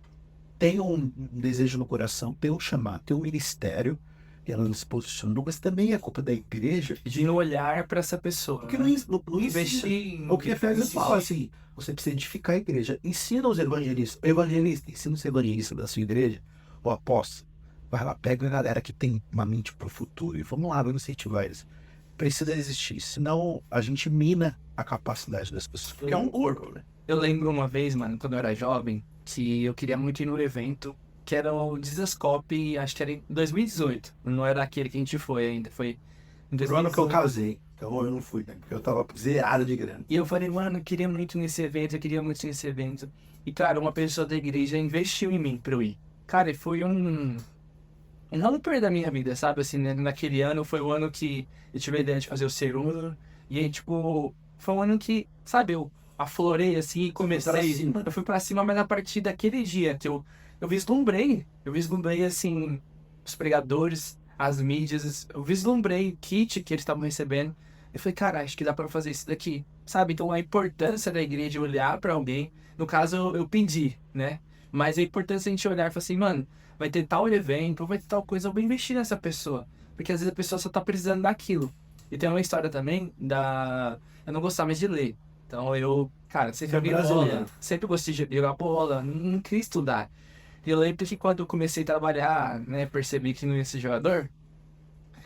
Tem um desejo no coração, tem um chamado, tem um ministério, e ela não se posicionou, mas também é culpa da igreja De não olhar pra essa pessoa. porque Né? não Investir em. o que a Fé fala assim, você precisa edificar a igreja. Ensina os evangelistas, ensina os evangelistas da sua igreja, o apóstolo. Vai lá, pega a galera que tem uma mente pro futuro e vamos incentivar eles. Precisa existir, senão a gente mina a capacidade das pessoas. Porque é um corpo, né? Eu lembro uma vez, mano, quando eu era jovem, que eu queria muito ir no evento, que era o Dizascope, acho que era em 2018. Não era aquele que a gente foi ainda, foi em No ano que eu 2018. casei, então eu não fui, né? Porque eu tava zerado de grana. E eu falei, mano, eu queria muito nesse evento, eu queria muito nesse evento. E, cara, uma pessoa da igreja investiu em mim pra eu ir. Cara, e foi um romper da minha vida, sabe? Assim, né? Naquele ano foi o ano que eu tive a ideia de fazer o segundo. E aí, tipo, foi um ano que, sabe, eu aflorei assim e comecei. Eu fui pra cima, mas a partir daquele dia que eu vislumbrei assim, os pregadores, as mídias, eu vislumbrei o kit que eles estavam recebendo. Eu falei, cara, acho que dá pra fazer isso daqui, sabe? Então a importância da igreja olhar pra alguém, no caso eu pedi, né? Mas a importância de a gente olhar e falar assim, mano, vai ter tal evento, vai ter tal coisa, eu vou investir nessa pessoa. Porque às vezes a pessoa só tá precisando daquilo. E tem uma história também da... Eu não gostava mais de ler. Então eu, cara, sempre Você é joguei bola, brasileiro. sempre gostei de jogar bola, não queria estudar. E eu lembro que quando eu comecei a trabalhar, né, percebi que não ia ser jogador,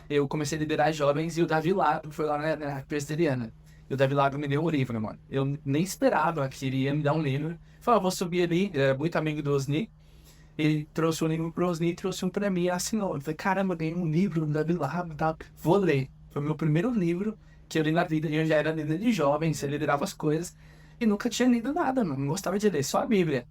eu comecei a liderar jovens e o Davi Lago foi lá na presbiteriana. E o Davi Lago me deu um livro, mano. Eu nem esperava que ele ia me dar um livro. Falei, vou subir ali, ele é muito amigo do Osni. Ele trouxe um livro pro Osni e trouxe um pra mim e assinou. Eu falei, caramba, eu ganhei um livro do Davi Lago e tal. Vou ler. Foi o meu primeiro livro que eu li na vida. E eu já era líder de jovens, eu liderava as coisas. E nunca tinha lido nada, mano. Não gostava de ler, só a Bíblia.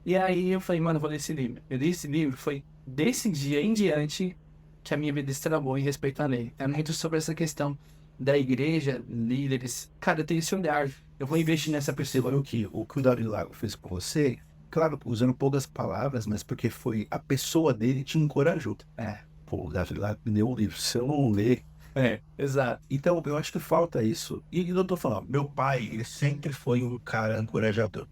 E aí eu falei, mano, eu vou ler esse livro. Eu li esse livro, foi desse dia em diante que a minha vida destravou em respeito à lei. É muito sobre essa questão da igreja, líderes. Cara, eu tenho esse olhar. Eu vou investir nessa Você pessoa. viu que o que o Davi Lago fez com você, claro, usando poucas palavras, mas porque foi a pessoa dele te encorajou. Pô, o Davi Lago me deu um livro, se eu não ler. Exato. Então, eu acho que falta isso. E eu tô falando, meu pai, ele sempre foi um cara encorajador.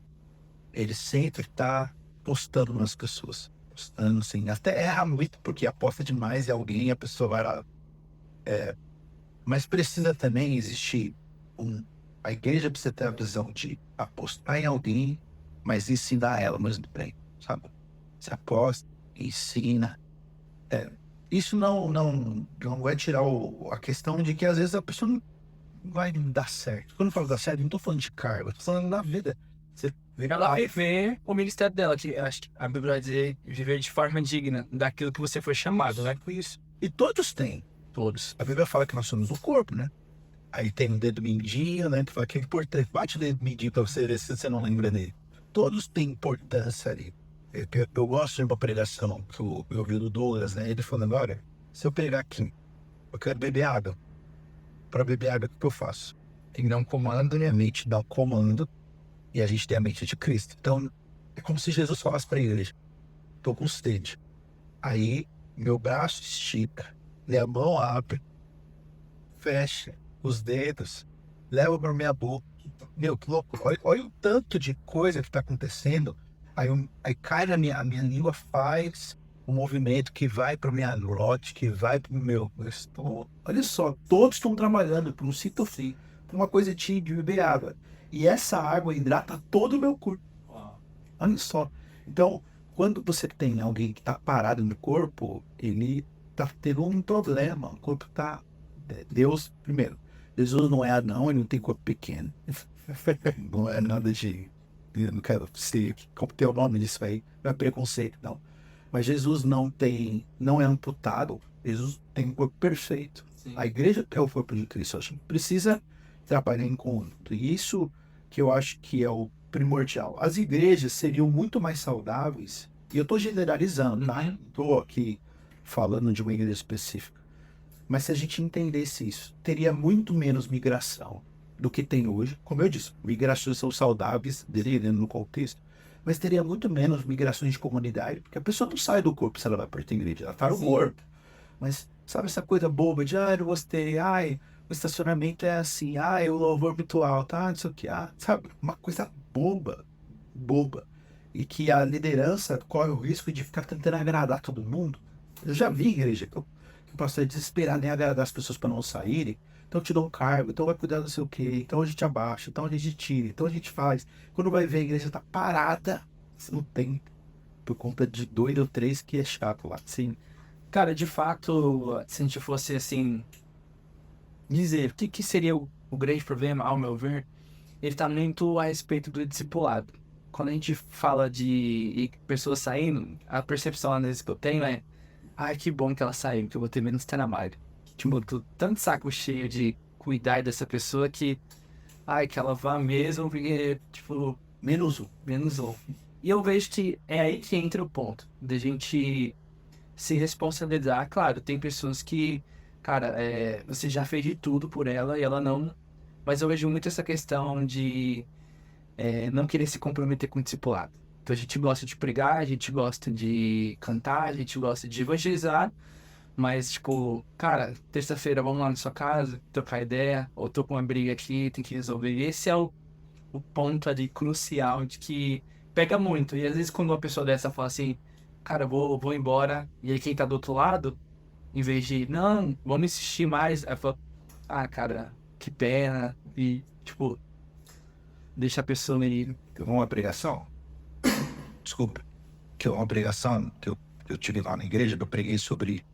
Ele sempre tá postando nas pessoas. Postando, assim, até erra muito, porque aposta demais em alguém e a pessoa vai lá. Mas precisa também existir um. A igreja precisa ter a visão de apostar em alguém, mas ensinar ela ao mesmo tempo, sabe? Se aposta, ensina. É, isso não vai tirar a questão de que às vezes a pessoa não vai dar certo. Quando eu falo dar certo, não tô falando de cargo, eu tô falando da vida. Você vê Ela lá, viver o ministério dela, que eu acho que a Bíblia vai dizer viver de forma digna daquilo que você foi chamado, né? com isso. E todos têm, todos. A Bíblia fala que nós somos o corpo, né? Aí tem o dedo mindinho, né? Que fala que é importante. Bate o dedo mindinho pra você ver se você não lembra dele. Todos têm importância ali. Eu gosto de uma pregação que eu ouvi do Douglas, né? Ele falando, olha, se eu pegar aqui, eu quero beber água. Para beber água, o que eu faço? Tem que dar um comando, minha mente dá um comando, e a gente tem a mente de Cristo. Então, é como se Jesus falasse para a igreja, tô com sede. Aí, meu braço estica, minha mão abre, fecha os dedos, leva para minha boca. Meu, que louco. Olha o tanto de coisa que está acontecendo. Aí cai na minha língua, faz um movimento que vai para minha glote, que vai para o meu estômago. Olha só, todos estão trabalhando para um citofim, para uma coisa de beber água. E essa água hidrata todo o meu corpo. Olha só. Então, quando você tem alguém que está parado no corpo, ele está tendo um problema. O corpo está. Deus, primeiro, Jesus não é anão, ele não tem corpo pequeno. Não é nada de. Eu não quero ser. Como tem o nome disso aí? Não é preconceito, não. Mas Jesus não é amputado. Jesus tem um corpo perfeito. Sim. A igreja é o corpo de Cristo. A gente precisa trabalhar em conjunto. E isso que eu acho que é o primordial. As igrejas seriam muito mais saudáveis. E eu estou generalizando, não estou aqui falando de uma igreja específica. Mas se a gente entendesse isso, teria muito menos migração do que tem hoje. Como eu disse, migrações são saudáveis, dependendo no contexto, mas teria muito menos migrações de comunidade, porque a pessoa não sai do corpo se ela vai para a igreja, ela está no corpo. Mas sabe essa coisa boba de, eu não gostei, o estacionamento é assim, o louvor muito alto, não sei o que, sabe? Uma coisa boba, boba. E que a liderança corre o risco de ficar tentando agradar todo mundo. Eu já vi igreja que o pastor é desesperado em agradar as pessoas para não saírem. Então eu te dou um cargo, então vai cuidar do sei o quê, então a gente abaixa, então a gente tira, então a gente faz. Quando vai ver a igreja tá parada, você não tem, por conta de 2 ou 3 que é chato lá. Sim. Cara, de fato, se a gente fosse assim, dizer o que seria o grande problema, ao meu ver, ele tá muito a respeito do discipulado. Quando a gente fala de pessoas saindo, a percepção às vezes que eu tenho é, ai, que bom que ela saiu, que eu vou ter menos trabalho. Tipo, eu tô tanto saco cheio de cuidar dessa pessoa que, ai, que ela vá mesmo, porque, tipo, menos um. E eu vejo que é aí que entra o ponto, da gente se responsabilizar. Claro, tem pessoas que, cara, você já fez de tudo por ela e ela não. Mas eu vejo muito essa questão de não querer se comprometer com o discipulado. Então a gente gosta de pregar, a gente gosta de cantar, a gente gosta de evangelizar, mas tipo, cara, terça-feira vamos lá na sua casa, trocar ideia, ou tô com uma briga aqui, tem que resolver. Esse é o ponto ali crucial de que pega muito. E às vezes quando uma pessoa dessa fala assim, cara, vou embora. E aí quem tá do outro lado, em vez de, não, vamos insistir mais, aí fala, ah, cara, que pena. E, tipo, deixa a pessoa meio. Teve uma pregação, desculpa, que é uma pregação que eu tive lá na igreja, que eu preguei sobre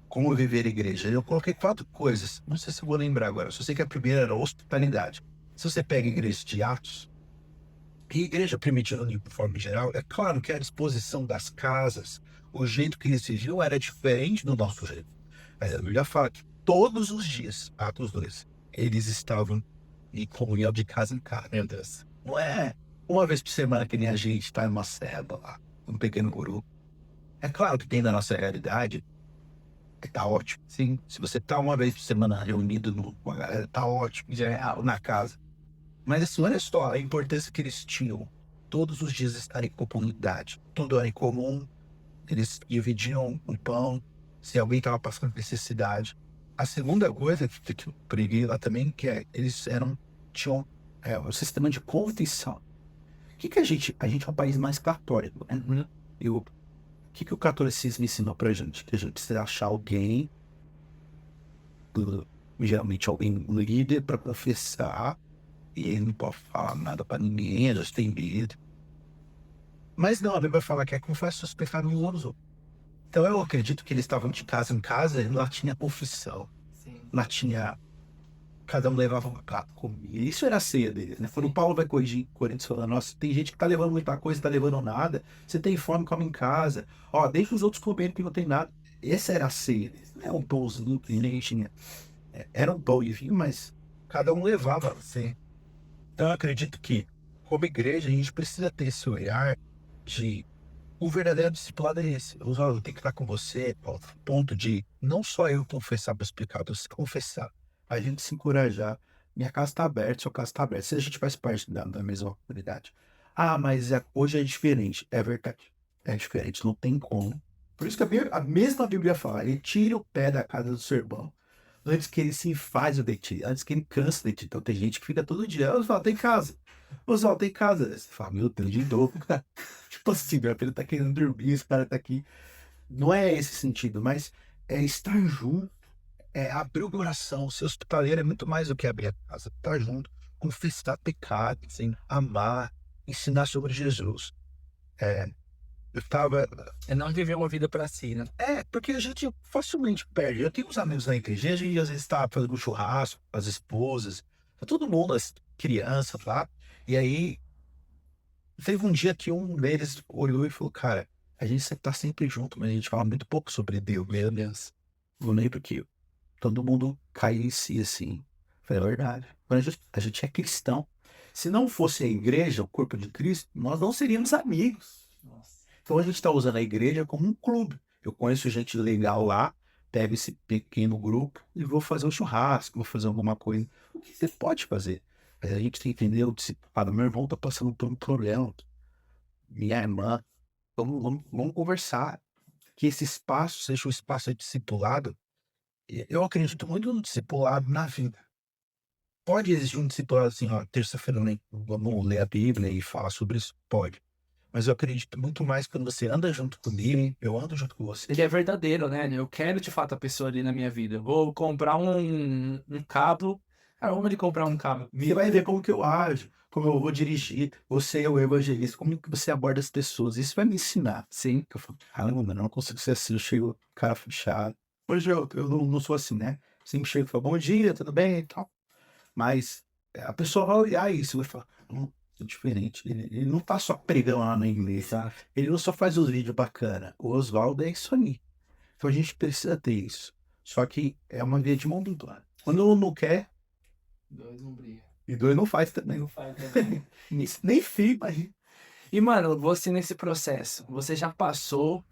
como viver a igreja. Eu coloquei 4 coisas, não sei se eu vou lembrar agora, só sei que a primeira era hospitalidade. Se você pega a igreja de Atos, e a igreja primitiva, de forma geral, é claro que a disposição das casas, o jeito que eles viviam era diferente do nosso jeito. Mas a Bíblia fala que todos os dias, Atos 2, eles estavam em comunhão de casa em casa. Meu Deus. Não é uma vez por semana que nem a gente está numa célula lá, um pequeno grupo. É claro que tem da nossa realidade, que tá ótimo. Sim, se você tá uma vez por semana reunido com a galera, tá ótimo, já é real, na casa. Mas assim, olha só a importância que eles tinham. Todos os dias estarem com comunidade. Tudo era em comum. Eles dividiam o pão. Se alguém estava passando necessidade. A segunda coisa que eu preguei lá também, que é, eles tinham um sistema de confissão. O que a gente é um país mais católico, né? O que o catolicismo ensinou pra gente? Que a gente precisa achar alguém, geralmente alguém líder, para confessar, e ele não pode falar nada para ninguém, a gente tem medo. Mas não, a Bíblia fala que é confessa os pecados uns aos outros. Então eu acredito que eles estavam de casa em casa e lá tinha confissão. Sim. Lá tinha. Cada um levava um prato comida. Isso era a ceia deles, né? Quando o Paulo vai corrigir em Coríntios falando, nossa, tem gente que tá levando muita coisa, tá levando nada. Você tem fome, come em casa. Ó, deixa os outros comerem que não tem nada. Essa era a ceia deles. Não é um pãozinho que nem tinha. Era um pão e vinho, mas cada um levava assim. Então eu acredito que, como igreja, a gente precisa ter esse olhar de o verdadeiro discipulado é esse. Eu tenho que estar com você, ao ponto de não só eu confessar meus pecados, confessar, a gente se encorajar. Minha casa está aberta, sua casa está aberta. Se a gente faz parte da mesma comunidade. Ah, mas hoje é diferente. É verdade. É diferente, não tem como. Por isso que a mesma Bíblia fala, ele tira o pé da casa do seu irmão antes que ele se enfaze de ti, antes que ele canse de ti. Então tem gente que fica todo dia, Oswaldo, tem casa. Oswaldo, tem casa. Você fala, meu Deus, de novo, cara. Tipo assim, meu filho tá querendo dormir, esse cara tá aqui. Não é esse sentido, mas é estar junto, é abrir o coração. Ser hospitaleiro é muito mais do que abrir a casa. Estar junto, confessar pecado, assim, amar, ensinar sobre Jesus. É, eu tava. É não viver uma vida pra si, né? Porque a gente facilmente perde. Eu tenho uns amigos na igreja, a gente às vezes tá fazendo um churrasco, as esposas, tá todo mundo, as crianças lá. E aí, teve um dia que um deles olhou e falou, cara, a gente tá sempre junto, mas a gente fala muito pouco sobre Deus. Meu Deus. Eu lembro que todo mundo cai em si, assim. Falei, é verdade. Quando a gente é cristão. Se não fosse a igreja, o corpo de Cristo, nós não seríamos amigos. Nossa. Então a gente está usando a igreja como um clube. Eu conheço gente legal lá, pego esse pequeno grupo e vou fazer um churrasco, vou fazer alguma coisa. O que você pode fazer? Mas a gente tem que entender o discipulado. Meu irmão está passando por um problema. Minha irmã, vamos conversar. Que esse espaço seja um espaço de discipulado. Eu acredito muito no discipulado na vida. Pode existir um discipulado assim, ó, terça-feira vamos ler a Bíblia e falar sobre isso? Pode. Mas eu acredito muito mais quando você anda junto comigo, eu ando junto com você. Ele é verdadeiro, né? Eu quero de fato a pessoa ali na minha vida. Eu vou comprar um cabo. Cara, vamos ali comprar um cabo. Você vai ver como que eu ajo, como eu vou dirigir. Você é o evangelista, como que você aborda as pessoas. Isso vai me ensinar. Sim. Eu falo, caramba, mano, eu não consigo ser assim, eu chego cara fechado. Hoje eu não sou assim, né? Sempre chego e falo, bom dia, tudo bem e tal. Mas a pessoa vai olhar isso e vai falar, é diferente. Ele não tá só pregando lá na igreja. Ele não só faz os vídeos bacana. O Oswaldo é isso aí. Então a gente precisa ter isso. Só que é uma via de mão dupla. Quando um não quer, Dois não briga. e dois não faz também. Não faz também. Nem filho, imagina. E, mano, você nesse processo, você já passou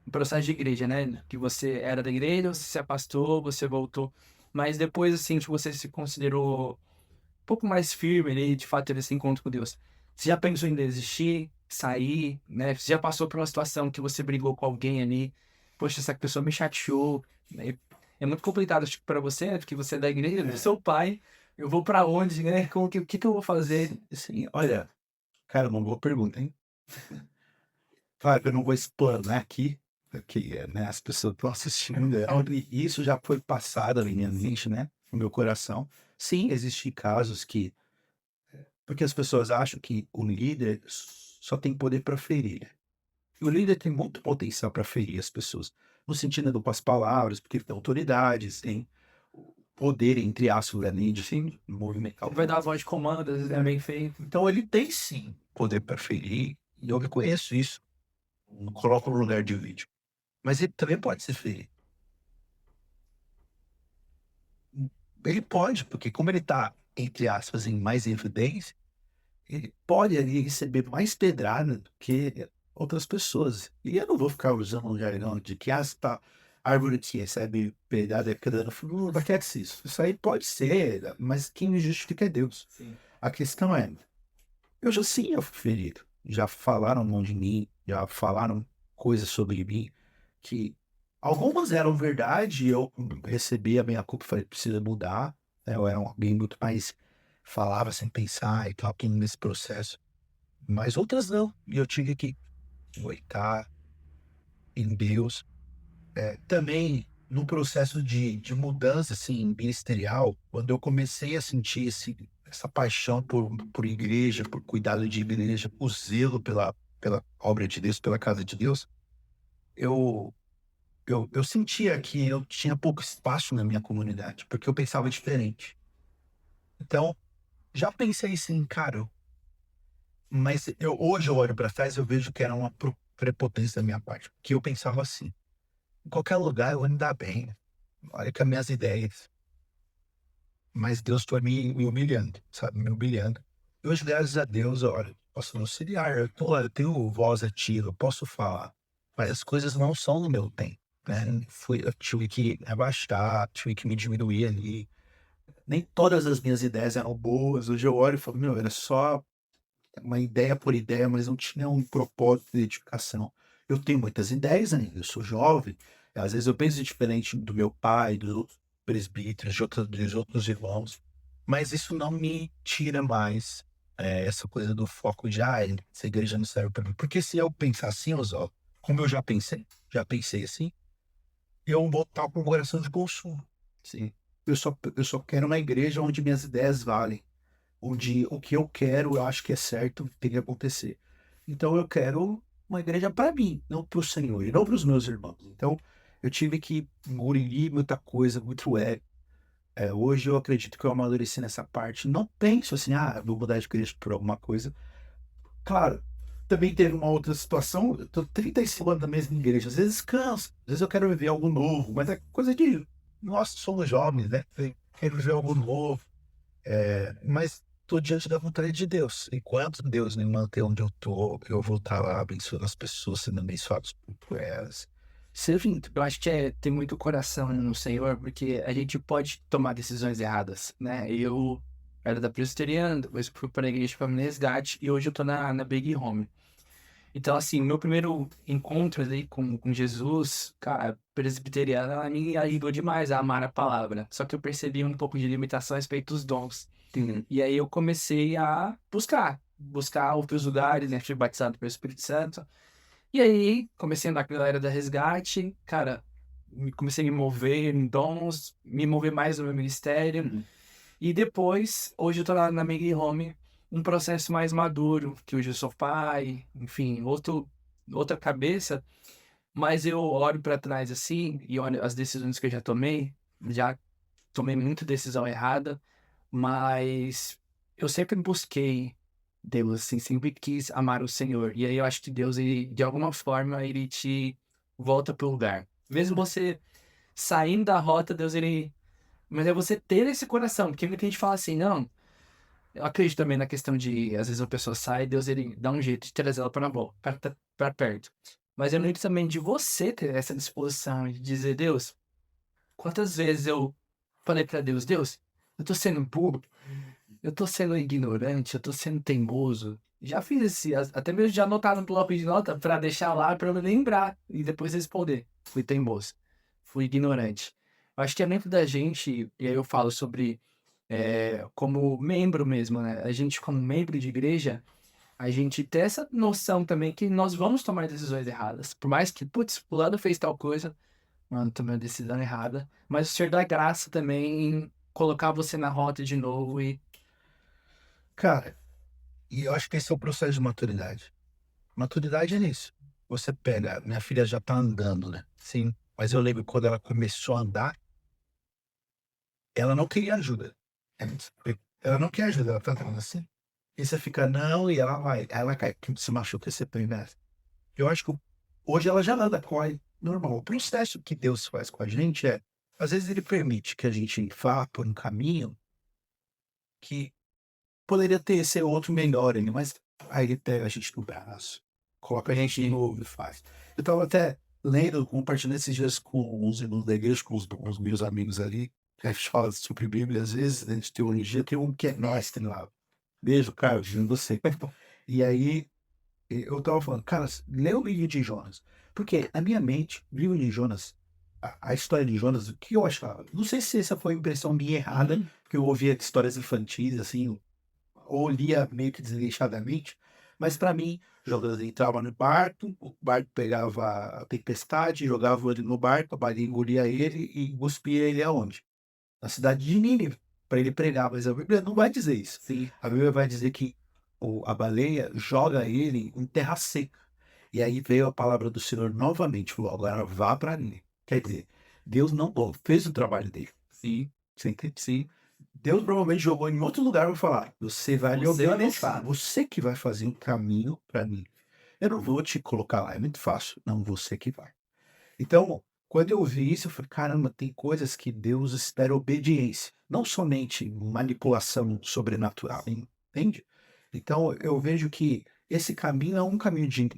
o processo de igreja, né? Que você era da igreja, você se afastou, você voltou. Mas depois, assim, que você se considerou um pouco mais firme ali, de fato, teve esse encontro com Deus. Você já pensou em desistir, sair, né? Você já passou por uma situação que você brigou com alguém ali? Poxa, essa pessoa me chateou. Né? É muito complicado, acho que pra você, né? Porque você é da igreja, do seu pai. Eu vou pra onde, né? O que que eu vou fazer? Assim, olha, cara, uma boa pergunta, hein? Claro que eu não vou explanar aqui, porque, né, as pessoas estão assistindo, e isso já foi passado na minha mente, né, no meu coração. Sim, existem casos que porque as pessoas acham que o líder só tem poder para ferir. E o líder tem muito potencial para ferir as pessoas, no sentido das palavras, porque ele tem autoridades, tem o poder, entre aspas, ali, de Sim. movimentar Ele o vai dar a mundo. voz de comando, às vezes é bem feito. Então ele tem sim poder para ferir, e eu reconheço isso, não coloco no lugar de vídeo. Mas ele também pode ser ferido. Ele pode, porque como ele está, entre aspas, em mais evidência, ele pode ali receber mais pedrada do que outras pessoas. E eu não vou ficar usando um jargão de que tá, árvore que recebe pedrada é quebrando fruta, não quer dizer isso. Isso aí pode ser, mas quem me justifica é Deus. Sim. A questão é, eu já sim eu fui ferido. Já falaram mal de mim, já falaram coisas sobre mim que algumas eram verdade e eu recebi a minha culpa e falei, precisa mudar. Eu era alguém muito mais falava sem pensar e tal, aqui nesse processo. Mas outras não. E eu tive que aguentar em Deus. Também no processo de mudança assim, ministerial, quando eu comecei a sentir essa paixão por igreja, por cuidado de igreja, por zelo pela obra de Deus, pela casa de Deus, eu, eu sentia que eu tinha pouco espaço na minha comunidade, porque eu pensava diferente. Então, já pensei assim, cara, mas hoje eu olho para trás e eu vejo que era uma prepotência da minha parte, que eu pensava assim, em qualquer lugar eu vou me dar bem, olha com as minhas ideias. Mas Deus foi me humilhando, sabe? Me humilhando. E hoje, graças a Deus, olha, posso auxiliar, eu tenho voz ativa, eu posso falar, mas as coisas não são no meu tempo, né? Eu tive que abaixar, tive que me diminuir ali. Nem todas as minhas ideias eram boas. Hoje eu olho e falo, meu, era só uma ideia por ideia, mas não tinha um propósito de edificação. Eu tenho muitas ideias ainda, eu sou jovem, às vezes eu penso diferente do meu pai, dos outros presbíteros, dos outros irmãos, mas isso não me tira mais essa coisa do foco de, essa igreja não serve para mim. Porque se eu pensar assim, Oswaldo, como eu já pensei assim, eu vou estar com o coração de consumo. Sim. Eu só quero uma igreja onde minhas ideias valem, onde o que eu quero, eu acho que é certo, tem que acontecer. Então eu quero uma igreja para mim, não para o Senhor, e não para os meus irmãos. Então eu tive que engolir muita coisa, muito ego. Hoje eu acredito que eu amadureci nessa parte. Não penso assim, vou mudar de igreja por alguma coisa. Claro, também teve uma outra situação, eu tô 35 anos na mesma igreja, às vezes canso, às vezes eu quero viver algo novo, mas é coisa de nós somos jovens, né? Quero viver algo novo. Mas tô diante da vontade de Deus. Enquanto Deus me manter onde eu tô, eu vou estar lá abençoando as pessoas, sendo abençoados por elas. Servindo. Eu acho que tem muito coração no Senhor, porque a gente pode tomar decisões erradas, né? Eu era da presbiteriana, depois fui para a igreja Família Resgate e hoje eu tô na Big Home. Então, assim, meu primeiro encontro ali com Jesus, cara, presbiteriana, ela me ajudou demais a amar a palavra. Só que eu percebi um pouco de limitação a respeito dos dons. E aí eu comecei a buscar outros lugares, né? Fui batizado pelo Espírito Santo. E aí comecei a andar com a galera da Resgate, cara, comecei a me mover em dons, me mover mais no meu ministério. E depois, hoje eu tô na Make Home, um processo mais maduro, que hoje eu sou pai, enfim, outra cabeça, mas eu olho para trás assim e olho as decisões que eu já tomei muita decisão errada, mas eu sempre busquei Deus, assim, sempre quis amar o Senhor. E aí eu acho que Deus, ele, de alguma forma, ele te volta pro lugar. Mesmo você saindo da rota, Deus, ele. Mas é você ter esse coração, porque muita gente fala assim, não. Eu acredito também na questão de, às vezes a pessoa sai, Deus ele dá um jeito de trazer ela para perto. Mas eu acredito também de você ter essa disposição de dizer, Deus, quantas vezes eu falei para Deus, Deus, eu tô sendo burro, eu tô sendo ignorante, eu tô sendo teimoso. Já fiz até mesmo já anotar no bloco de nota para deixar lá para eu lembrar e depois responder. Fui teimoso, fui ignorante. Eu acho que é dentro da gente, e aí eu falo sobre como membro mesmo, né? A gente, como membro de igreja, a gente ter essa noção também que nós vamos tomar decisões erradas. Por mais que, putz, fulano fez tal coisa, mano, tomei uma decisão errada. Mas o Senhor dá graça também em colocar você na rota de novo e... Cara, e eu acho que esse é o processo de maturidade. Maturidade é nisso. Você pega, minha filha já tá andando, né? Sim. Mas eu lembro quando ela começou a andar, ela não queria ajuda. Ela não quer ajuda, ela tá andando assim. E você fica, não, e ela cai, se machuca, você põe nessa. Eu acho que hoje ela já anda, corre, normal. O processo que Deus faz com a gente é, às vezes ele permite que a gente vá por um caminho que poderia ter ser outro melhor, mas aí ele pega a gente no braço, coloca a gente de novo e faz. Eu tava até lendo, compartilhando esses dias com os irmãos da igreja, com os meus amigos ali, que a gente fala sobre Bíblia, às vezes, né, de teologia, tem um que é mestre lá. Beijo, Carlos, de você. E aí, eu tava falando, cara, lê o livro de Jonas. Porque, na minha mente, o livro de Jonas, a história de Jonas, o que eu achava? Não sei se essa foi a impressão minha errada, que eu ouvia histórias infantis, assim, ou lia meio que desleixadamente, mas para mim, Jonas entrava no barco, o barco pegava a tempestade, jogava ele no barco, a baleia engolia ele e cuspia ele aonde? Na cidade de Nínive, para ele pregar, mas a Bíblia não vai dizer isso. Sim. A Bíblia vai dizer que a baleia joga ele em terra seca. E aí veio a palavra do Senhor novamente, falou, agora vá para Nínive. Quer dizer, Deus não fez o trabalho dele. Sim, Você entende? Sim. Deus provavelmente jogou em outro lugar para falar, você vai me você vai obedecer, voltar. você que vai fazer um caminho para mim. Eu não vou te colocar lá, é muito fácil. Não, você que vai. Então, quando eu vi isso, eu falei, caramba, tem coisas que Deus espera obediência, não somente manipulação sobrenatural, entende? Então, eu vejo que esse caminho é um caminho de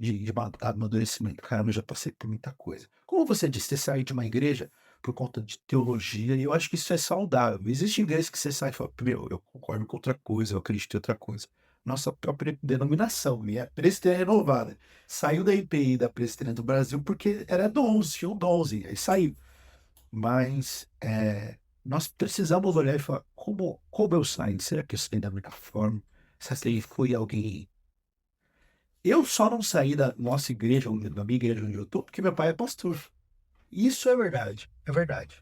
amadurecimento. Caramba, eu já passei por muita coisa. Como você disse, você saiu de uma igreja por conta de teologia, e eu acho que isso é saudável. Existem igrejas que você sai e fala, meu, eu concordo com outra coisa, eu acredito em outra coisa. Nossa própria denominação, minha presbiteriana renovada. Saiu da IPI da Presbiteriana do Brasil porque era 11, tinha um 12, aí saiu. Mas nós precisamos olhar e falar, como eu saio? Será que eu saí da melhor forma? Será que fui alguém... Eu só não saí da nossa igreja, da minha igreja onde eu tô, porque meu pai é pastor. Isso é verdade, é verdade.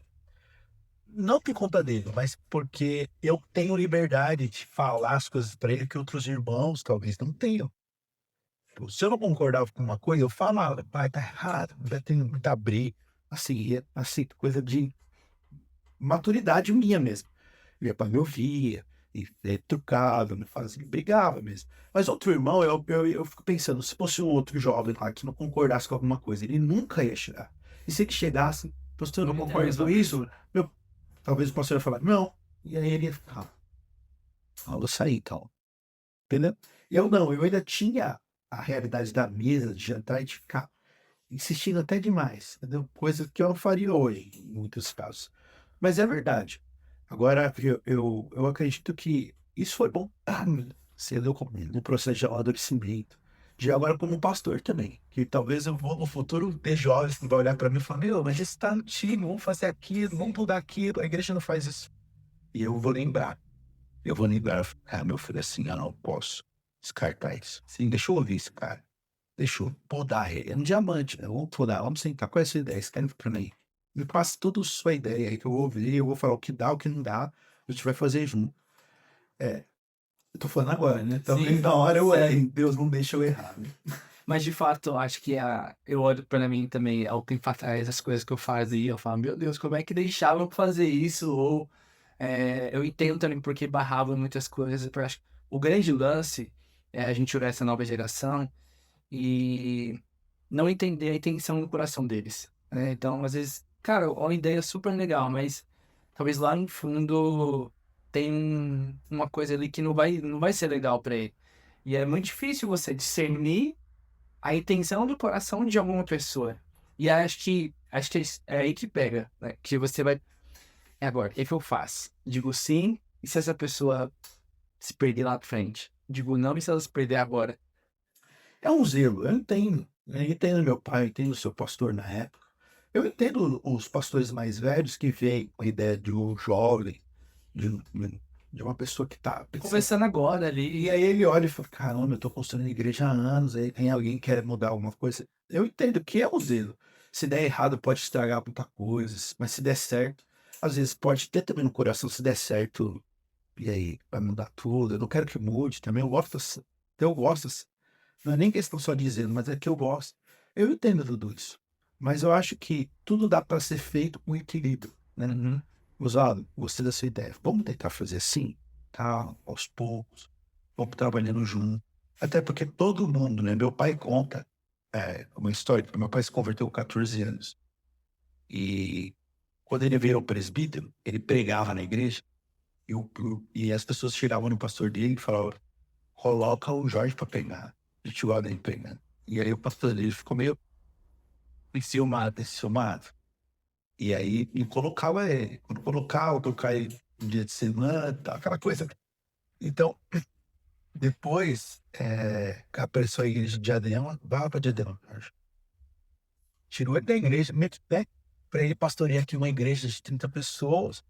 Não por conta dele, mas porque eu tenho liberdade de falar as coisas para ele que outros irmãos talvez não tenham. Se eu não concordava com uma coisa, eu falava, pai, tá errado, já tem muita briga. Assim, assim, coisa de maturidade minha mesmo. Meu pai me ouvia, e trucava, me fazia, brigava mesmo. Mas outro irmão, eu fico pensando, se fosse um outro jovem lá que não concordasse com alguma coisa, ele nunca ia chegar. E se ele chegasse, pastor, eu não concordo com isso, meu, talvez o pastor ia falar, não. E aí ele ia ficar, ah, eu vou sair então. Entendeu? Eu não, eu ainda tinha a realidade da mesa, de jantar e de ficar insistindo até demais, entendeu? Coisa que eu não faria hoje, em muitos casos. Mas é verdade. Agora, eu acredito que isso foi bom para mim, cedo no processo de amadurecimento. De agora como pastor também, que talvez eu vou no futuro ter jovens que vão olhar para mim e falar, meu, mas esse está antigo, vamos fazer aquilo, vamos mudar aquilo, a igreja não faz isso. E eu vou lembrar. Eu vou lembrar, ah, meu filho, assim, eu não posso descartar isso. Sim, deixa eu ouvir esse cara. Deixa eu podar ele. É um diamante, né? Vamos podar, vamos sentar. Qual é a sua ideia? Escreve pra mim. Me passa toda a sua ideia aí que eu vou ouvir, eu vou falar o que dá, o que não dá. A gente vai fazer junto. É, eu tô falando agora, né? Também Sim, na hora eu sério. Deus não deixa eu errar, né? Mas de fato, eu acho que eu olho pra mim também, ao tempo atrás, as coisas que eu fazia, eu falo, meu Deus, como é que deixavam eu fazer isso? Ou eu entendo também porque barravam muitas coisas. Eu acho que o grande lance é a gente olhar essa nova geração e não entender a intenção do coração deles, né? Então, às vezes, cara, uma ideia super legal, mas talvez lá no fundo tem uma coisa ali que não vai ser legal pra ele. E é muito difícil você discernir a intenção do coração de alguma pessoa. E acho que é aí que pega, né? Que você vai. É agora, o que eu faço? Digo sim, e se essa pessoa se perder lá pra frente? Digo não, e se ela se perder agora? É um zelo, eu entendo. Eu entendo meu pai, eu entendo o seu pastor na época. Eu entendo os pastores mais velhos que veem com a ideia de um jovem, de um de uma pessoa que tá Conversando agora ali. E aí ele olha e fala, caramba, eu tô construindo igreja há anos, aí tem alguém que quer mudar alguma coisa. Eu entendo que é o zelo. Se der errado, pode estragar muita coisa, mas se der certo, às vezes pode ter também no coração, se der certo, e aí, vai mudar tudo. Eu não quero que mude também, eu gosto, não é nem questão só de zelo, mas é que eu gosto. Eu entendo tudo isso, mas eu acho que tudo dá para ser feito com equilíbrio, né? Uhum. Usado, gostei da sua ideia. Vamos tentar fazer assim, tá? Aos poucos. Vamos trabalhando junto. Até porque todo mundo, né? Meu pai conta uma história. Meu pai se converteu com 14 anos. E quando ele virou presbítero, ele pregava na igreja e as pessoas tiravam no pastor dele e falavam: coloca o Jorge para pegar. A gente gosta dele pegando. E aí o pastor dele ficou meio enciumado. E aí, e colocava ele. Quando colocava, colocar ele no dia de semana, tal, aquela coisa. Então, depois, apareceu a igreja de Diadema, vai para Diadema, acho. Tirou ele da igreja, para ele pastorear aqui uma igreja de 30 pessoas.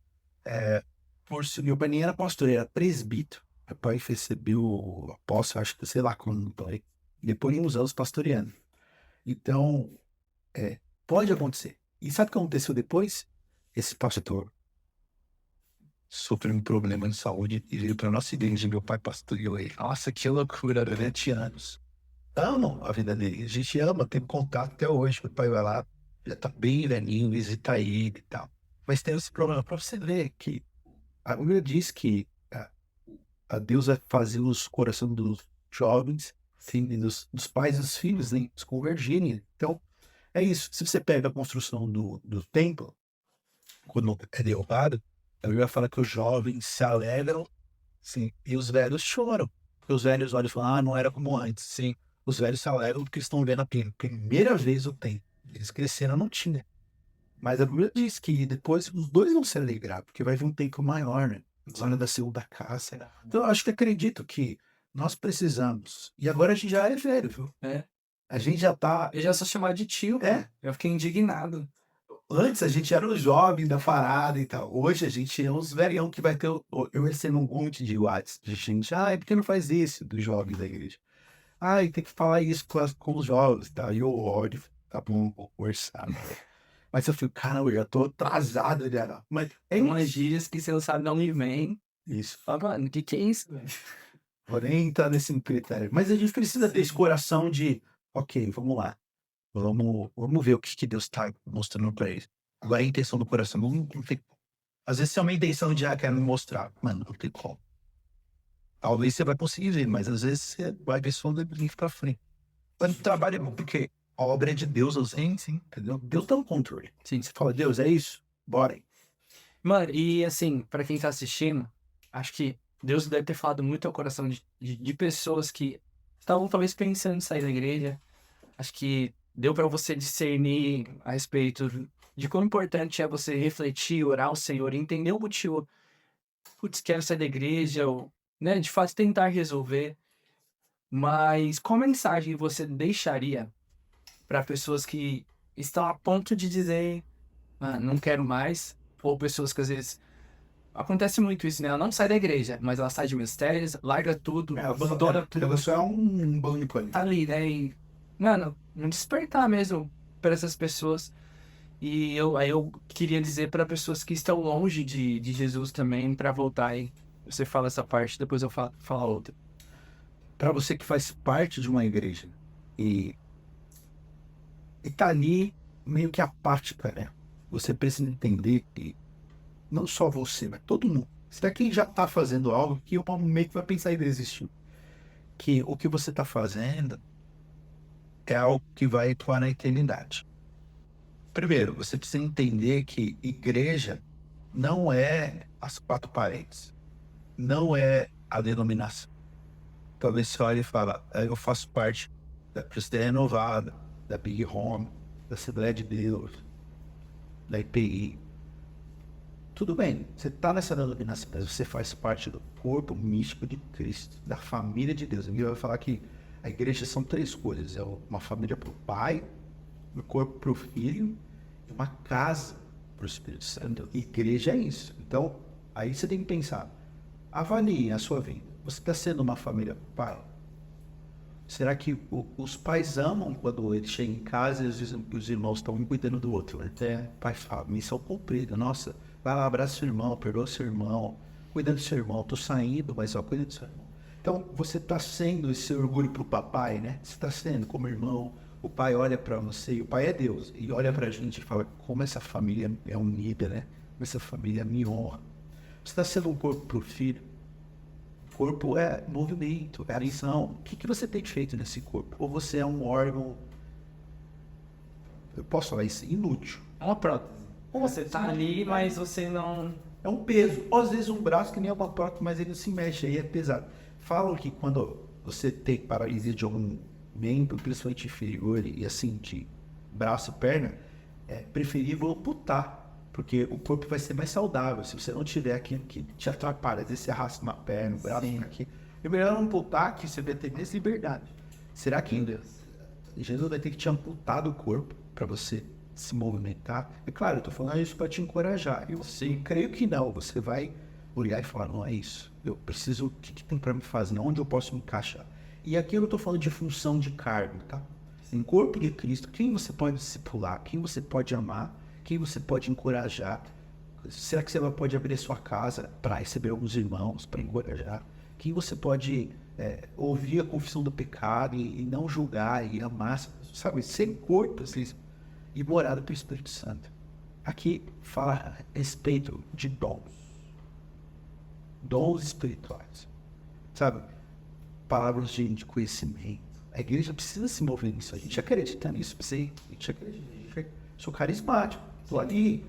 Meu pai nem era pastor, ele era presbítero. Meu pai recebeu o apóstolo, acho que sei lá como, depois de uns anos pastoreando. Então, pode acontecer. E sabe o que aconteceu depois? Esse pastor sofreu um problema de saúde e veio para nossa igreja. Meu pai pastoreou ele. Nossa, que loucura, 20 anos. Amam a vida dele. A gente ama, tem contato até hoje. Meu pai vai lá, já tá bem velhinho, visita ele e tal. Mas tem esse problema para você ver que a Bíblia diz que a Deus vai fazer os corações dos jovens, sim, dos pais e dos filhos, né, se convergirem. Então, é isso. Se você pega a construção do templo, quando é derrubado, a Bíblia fala que os jovens se alegram, sim, e os velhos choram. Porque os velhos olham e falam, não era como antes, sim. Os velhos se alegram porque estão vendo a primeira vez o templo. Eles cresceram, não tinha. Mas a Bíblia diz que depois os dois vão se alegrar, porque vai vir um tempo maior, né? Zona da segunda casa. Então eu acho que acredito que nós precisamos. E agora a gente já é velho, viu? É. A gente já tá. Eu já sou chamado de tio. Eu fiquei indignado. Antes a gente era o jovem da parada e tal. Hoje a gente é uns velhão que vai ter. Eu recebo um monte de WhatsApp de gente. Ah, por que não faz isso dos jovens da igreja? Ah, tem que falar isso com os jovens, tá? E eu olho, tá bom, vou conversar. Mas eu fico, caramba, eu já tô atrasado já. Mas Tem umas gírias que você não sabe de onde vem. isso. Fala, mano, o que é isso, velho? Vou nem entrar nesse critério. Mas a gente precisa ter esse coração de, ok, vamos lá. Vamos ver o que Deus está mostrando para eles. Agora a intenção do coração não tem. Às vezes é uma intenção de, quero me mostrar. Mano, não tem como. Talvez você vai conseguir ver, mas às vezes você vai ver só daqui pra frente. Mas o trabalho é bom, porque a obra é de Deus, sim, entendeu? Deus tá no controle. Sim. Você fala, Deus, é isso? Bora aí. Mano, e assim, pra quem tá assistindo, acho que Deus deve ter falado muito ao coração de pessoas que estavam talvez pensando em sair da igreja. Acho que deu pra você discernir a respeito de quão importante é você refletir, orar ao Senhor, entender o motivo. Putz, quero sair da igreja, ou, né, de fato tentar resolver. Mas qual mensagem você deixaria para pessoas que estão a ponto de dizer, não quero mais, ou pessoas que às vezes acontece muito isso, né? Ela não sai da igreja, mas ela sai de ministérios, larga tudo, abandona tudo. Ela só é um banco ali. Tá ali, né? E, mano, um despertar mesmo para essas pessoas. E aí eu queria dizer para pessoas que estão longe de Jesus também, para voltarem. Você fala essa parte, depois eu falo a outra. Para você que faz parte de uma igreja e tá ali meio que apática, né? Você precisa entender que não só você, mas todo mundo. Se daqui já tá fazendo algo que o meio que vai pensar em desistir. Que o que você tá fazendo é algo que vai atuar na eternidade. Primeiro, você precisa entender que igreja não é as quatro paredes. Não é a denominação. Talvez você olhe e fala, eu faço parte da Cristiana Renovada, da Big Home, da Assembleia de Deus, da IPI. Tudo bem, você está nessa denominação, mas você faz parte do corpo místico de Cristo, da família de Deus. A Bíblia vai falar que a igreja são três coisas. É uma família para o pai, um corpo para o filho e uma casa para o Espírito Santo. Igreja é isso. Então, aí você tem que pensar, avalie a sua vida. Você está sendo uma família pai? Será que os pais amam quando eles chegam em casa e os irmãos estão um cuidando do outro? Né? Pai fala, missão cumprida. Nossa, vai lá, abraça seu irmão, perdoa seu irmão, cuida do seu irmão. Tô saindo, mas ó, cuida do seu irmão. Então, você está sendo esse orgulho pro papai, né? Você está sendo como irmão. O pai olha para você, e o pai é Deus, e olha pra gente e fala, como essa família é unida, né? Como essa família me honra. Você está sendo um corpo pro filho. Corpo é movimento, é ação. O que você tem feito nesse corpo? Ou você é um órgão, eu posso falar isso, inútil. É uma prótese. Você tá ali, mas você não... É um peso. Ou às vezes um braço que nem é uma prótese, mas ele se mexe, aí é pesado. Falam que quando você tem paralisia de algum membro, principalmente inferior e assim, de braço, perna, é preferível amputar. Porque o corpo vai ser mais saudável. Se você não tiver aquilo que te atrapalha, às vezes você arrasta uma perna, um braço aqui. É melhor amputar que você vai ter mais liberdade. Será que Jesus vai ter que te amputar do corpo para você se movimentar? É claro, eu estou falando isso para te encorajar. Eu creio que não. Você vai olhar e falar, não é isso. Eu preciso, o que tem para me fazer? Onde eu posso me encaixar? E aqui eu estou falando de função de cargo, tá? Em corpo de Cristo, quem você pode discipular? Quem você pode amar? Quem você pode encorajar? Será que você pode abrir a sua casa para receber alguns irmãos, para encorajar? Quem você pode ouvir a confissão do pecado e não julgar e amar, sabe? Ser corpo assim, e morada pelo Espírito Santo. Aqui fala a respeito de dons. Dons espirituais. Sabe? Palavras de conhecimento. A igreja precisa se mover nisso. A gente acredita nisso. A gente acredita. Sou carismático. Estou ali,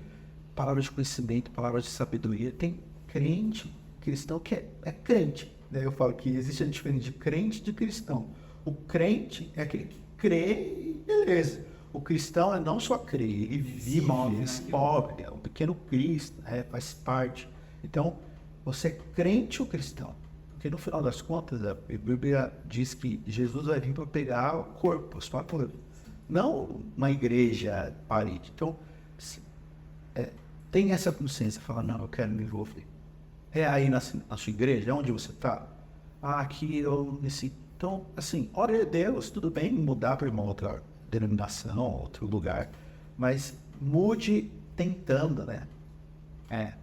palavras de conhecimento, palavras de sabedoria. Tem crente, cristão que é crente. Né? Eu falo que existe a diferença de crente e de cristão. O crente é aquele que crê e beleza. O cristão é não só crer, ele vive, ele se move, é um pequeno Cristo, faz parte. Então, você é crente ou cristão? Porque no final das contas, a Bíblia diz que Jesus vai vir para pegar o corpo, não uma igreja parede. Então, tem essa consciência, fala, não, eu quero me envolver. É aí na sua igreja, onde você está? Aqui eu nesse. Então, assim, ora a Deus, tudo bem mudar para uma outra denominação, outro lugar, mas mude tentando, né?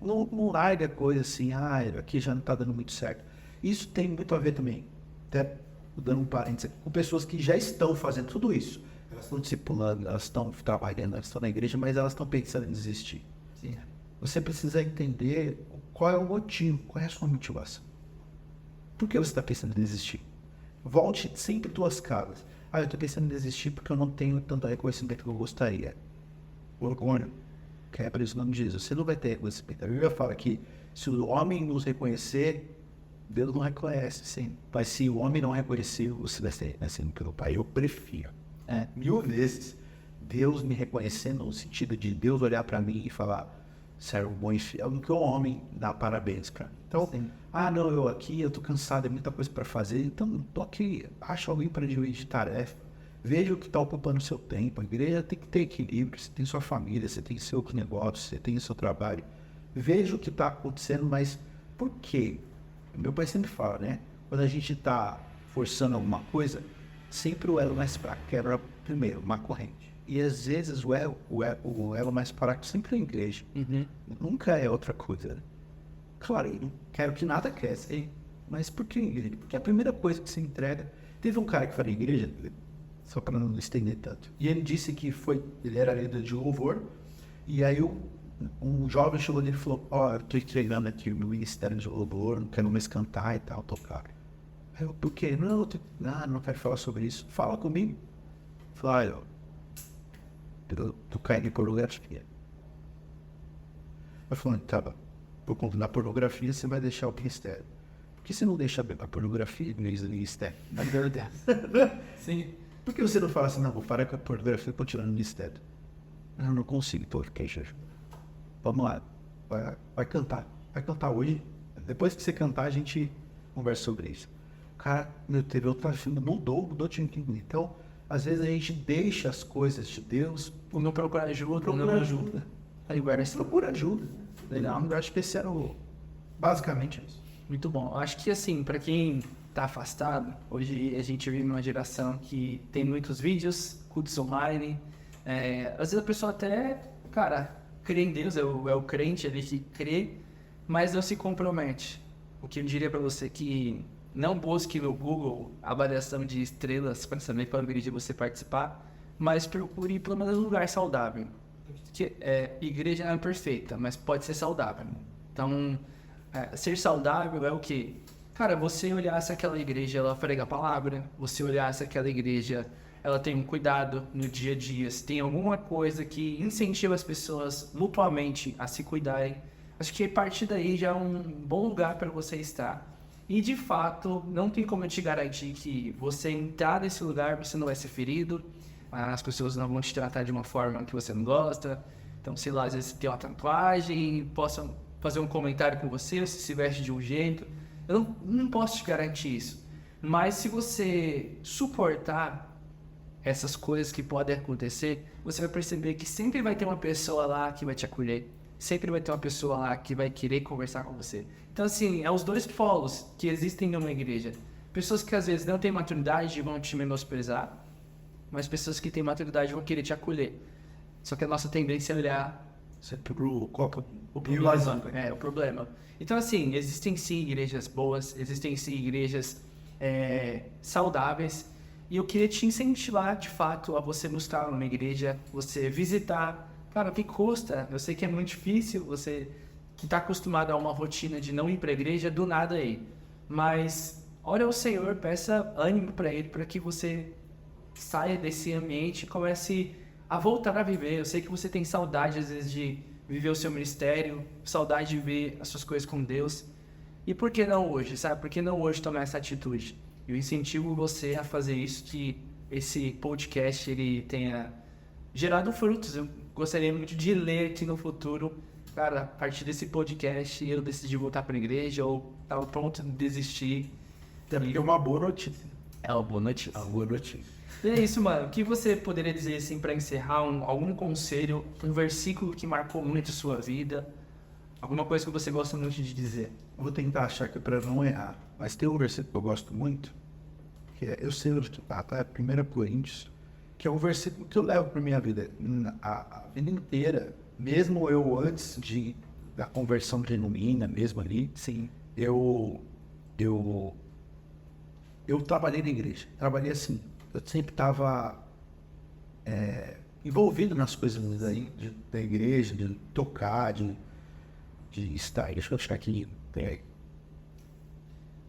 Não larga coisa assim, aqui já não está dando muito certo. Isso tem muito a ver também, até dando um parênteses, com pessoas que já estão fazendo tudo isso. Elas estão discipulando, elas estão trabalhando, elas estão na igreja, mas elas estão pensando em desistir. Sim. Você precisa entender qual é o motivo, qual é a sua motivação. Por que você está pensando em desistir? Volte sempre tuas casas. Eu estou pensando em desistir porque eu não tenho tanto reconhecimento que eu gostaria. O orgulho quebra isso, em nome de Jesus. Você não vai ter reconhecimento. A Bíblia fala que se o homem nos reconhecer, Deus não reconhece, sim. Mas se o homem não reconhecer, você vai ser reconhecido pelo Pai. Eu prefiro. 1000 vezes Deus me reconhecendo no sentido de Deus olhar para mim e falar, servo bom e fiel, do que o homem dá parabéns para mim. Então, não, eu tô cansado, é muita coisa para fazer, então tô aqui, acha alguém para dividir tarefa, veja o que está ocupando o seu tempo. A igreja tem que ter equilíbrio, você tem sua família, você tem seu negócio, você tem seu trabalho, veja o que está acontecendo, mas por quê? Meu pai sempre fala, né, quando a gente está forçando alguma coisa, sempre o elo mais fraco quebra primeiro, uma corrente. E às vezes o elo mais fraco sempre é a igreja. Nunca é outra coisa. Claro, eu não quero que nada cresça. Mas por que igreja? Porque a primeira coisa que se entrega... Teve um cara que foi na igreja, só para não estender tanto. E ele disse que ele era líder de louvor. E aí um jovem chegou nele e falou, eu tô treinando aqui no ministério de louvor, não quero mais cantar e tal, tocar. Aí eu, por quê? Não quero falar sobre isso. Fala comigo. Falei, tu cai em pornografia. Eu falei, tá, por conta da pornografia você vai deixar o ministério. Por que você não deixa a pornografia no ministério? Sim. Por que você não fala assim, não, vou parar com a pornografia e continuar no ministério? Eu não consigo, vamos lá, vai cantar. Vai cantar hoje. Depois que você cantar, a gente conversa sobre isso. Cara, teve outra vida, mudou de entendimento. Então, às vezes a gente deixa as coisas de Deus por não procurar ajuda. Aí o Ernest procura ajuda. Eu acho que esse era basicamente isso. Muito bom. Eu acho que assim, para quem tá afastado, hoje a gente vive numa geração que tem muitos vídeos, cultos online. Às vezes a pessoa até, cara, crê em Deus, é o crente, ele que crê, mas não se compromete. O que eu diria para você que não busque no Google avaliação de estrelas para saber qual igreja você participar, mas procure pelo menos um lugar saudável. Que, igreja não é perfeita, mas pode ser saudável. Então, ser saudável é o quê? Cara, você olhar se aquela igreja ela prega a palavra, você olhar se aquela igreja ela tem um cuidado no dia a dia, se tem alguma coisa que incentiva as pessoas mutuamente a se cuidarem. Acho que a partir daí já é um bom lugar para você estar. E de fato, não tem como eu te garantir que você entrar nesse lugar você não vai ser ferido, as pessoas não vão te tratar de uma forma que você não gosta. Então, sei lá, às vezes você tem uma tatuagem, possam fazer um comentário com você, você se veste de um jeito. Eu não posso te garantir isso. Mas se você suportar essas coisas que podem acontecer, você vai perceber que sempre vai ter uma pessoa lá que vai te acolher. Sempre vai ter uma pessoa lá que vai querer conversar com você. Então, assim, é os dois polos que existem numa igreja. Pessoas que às vezes não têm maturidade e vão te menosprezar, mas pessoas que têm maturidade vão querer te acolher. Só que a nossa tendência é olhar Pro copo. o problema. O problema. Então, assim, existem sim igrejas boas, existem sim igrejas saudáveis. E eu queria te incentivar, de fato, a você buscar uma igreja, você visitar. Cara, o que custa? Eu sei que é muito difícil, você que está acostumado a uma rotina de não ir para a igreja, do nada aí. Mas ore ao Senhor, peça ânimo para Ele, para que você saia desse ambiente e comece a voltar a viver. Eu sei que você tem saudade, às vezes, de viver o seu ministério, saudade de ver as suas coisas com Deus. E por que não hoje, sabe? Por que não hoje tomar essa atitude? Eu incentivo você a fazer isso, que esse podcast ele tenha gerado frutos. Eu gostaria muito de ler aqui no futuro, cara, a partir desse podcast eu decidi voltar para a igreja ou estava pronto a desistir. Também é uma boa notícia. É uma boa notícia. É uma boa notícia. E é isso, mano. O que você poderia dizer assim para encerrar? Algum conselho, um versículo que marcou muito a sua vida? Alguma coisa que você gosta muito de dizer? Vou tentar achar que para não errar. Mas tem um versículo que eu gosto muito, que eu sei onde que tá? É 1 Coríntios, que é um versículo que eu levo para minha vida. A vida inteira, mesmo eu antes da conversão genuína, mesmo ali, Sim. eu trabalhei na igreja. Trabalhei assim. Eu sempre estava envolvido nas coisas da igreja, de tocar, de estar. Deixa eu achar aqui. Tem aí.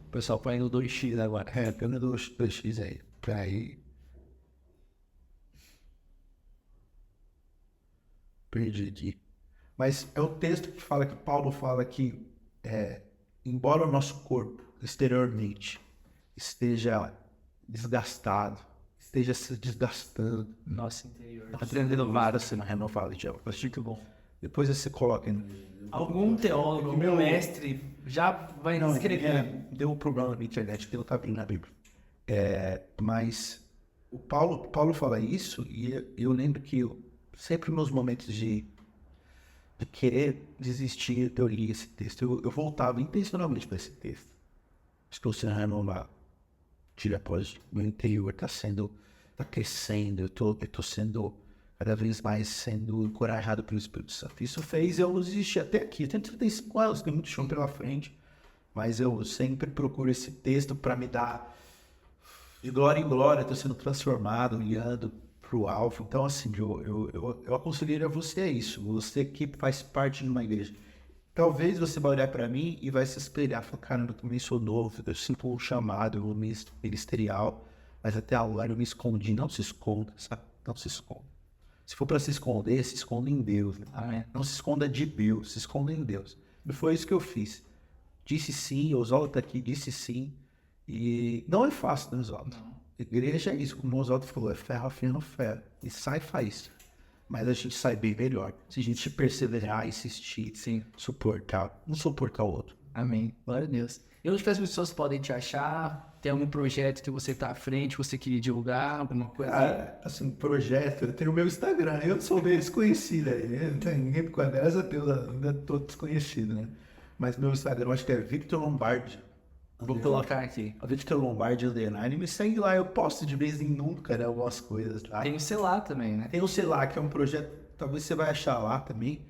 O pessoal põe no 2x agora. Pelo 2x aí. Peraí. Perdi aqui. Mas é o texto que fala, que Paulo fala que, embora o nosso corpo, exteriormente, esteja desgastado, esteja se desgastando, Nosso interior. tá aprendendo vários, você não renova, já. Muito bom. Depois você coloca. Algum teólogo, meu mestre, já vai escrever. Deu um problema na internet, que eu estava abrindo a Bíblia. Mas o Paulo fala isso, e eu lembro que sempre nos momentos de querer desistir, eu li esse texto. Eu voltava intencionalmente para esse texto. Estou sendo renovado. Dia após meu interior está crescendo, eu tô sendo cada vez mais sendo encorajado pelo Espírito Santo. Isso fez eu desistir até aqui. Eu tenho 35 anos, tem muito chão pela frente, mas eu sempre procuro esse texto para me dar de glória em glória, estou sendo transformado, olhando para o alvo. Então, assim, eu aconselho a você isso, você que faz parte de uma igreja. Talvez você vai olhar para mim e vai se espelhar, falar, cara, eu também sou novo, eu sinto um chamado, um ministerial, mas até agora eu me escondi. Não se esconda, sabe? Não se esconda. Se for para se esconda em Deus. Né? Amém. Não se esconda de Deus, se esconda em Deus. E foi isso que eu fiz. Disse sim, Oswaldo está aqui, disse sim. E não é fácil, né, Oswaldo? Igreja é isso, como o Oswaldo falou, é ferro afiando ferro. E sai, faz. Mas a gente sai bem melhor. Se a gente perseverar, insistir, Sim. suportar, um suportar o outro. Amém. Glória a Deus. E onde que as pessoas podem te achar? Tem algum projeto que você tá à frente, você queria divulgar, alguma coisa? Assim, projeto, eu tenho o meu Instagram, eu sou meio desconhecido aí, né? Não tem ninguém me conhece, eu ainda tô desconhecido, né? Mas meu Instagram eu acho que é Victor Lombardi. Vou colocar aqui. Victor Lombardi Underline. Me segue lá, eu posto de vez em nunca, né, algumas coisas lá. Tem o celular também, né? Tem o Selá, que é um projeto, talvez você vai achar lá também.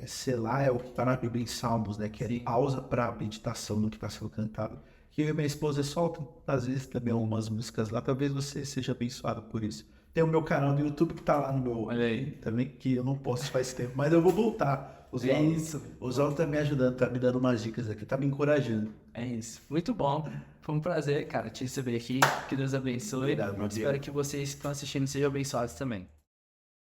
Selá é o que está na Bíblia em Salmos, né? Que é pausa para meditação no que está sendo cantado. Que eu e minha esposa soltam, às vezes, também umas músicas lá. Talvez você seja abençoado por isso. Tem o meu canal do YouTube que tá lá no meu... Olha aí. Também, que eu não posto faz tempo, mas eu vou voltar. É isso. O Oswaldo tá me ajudando, tá me dando umas dicas aqui, tá me encorajando. É isso. Muito bom. Foi um prazer, cara, te receber aqui. Que Deus abençoe. Obrigado, meu amigo. Espero que vocês que estão assistindo sejam abençoados também.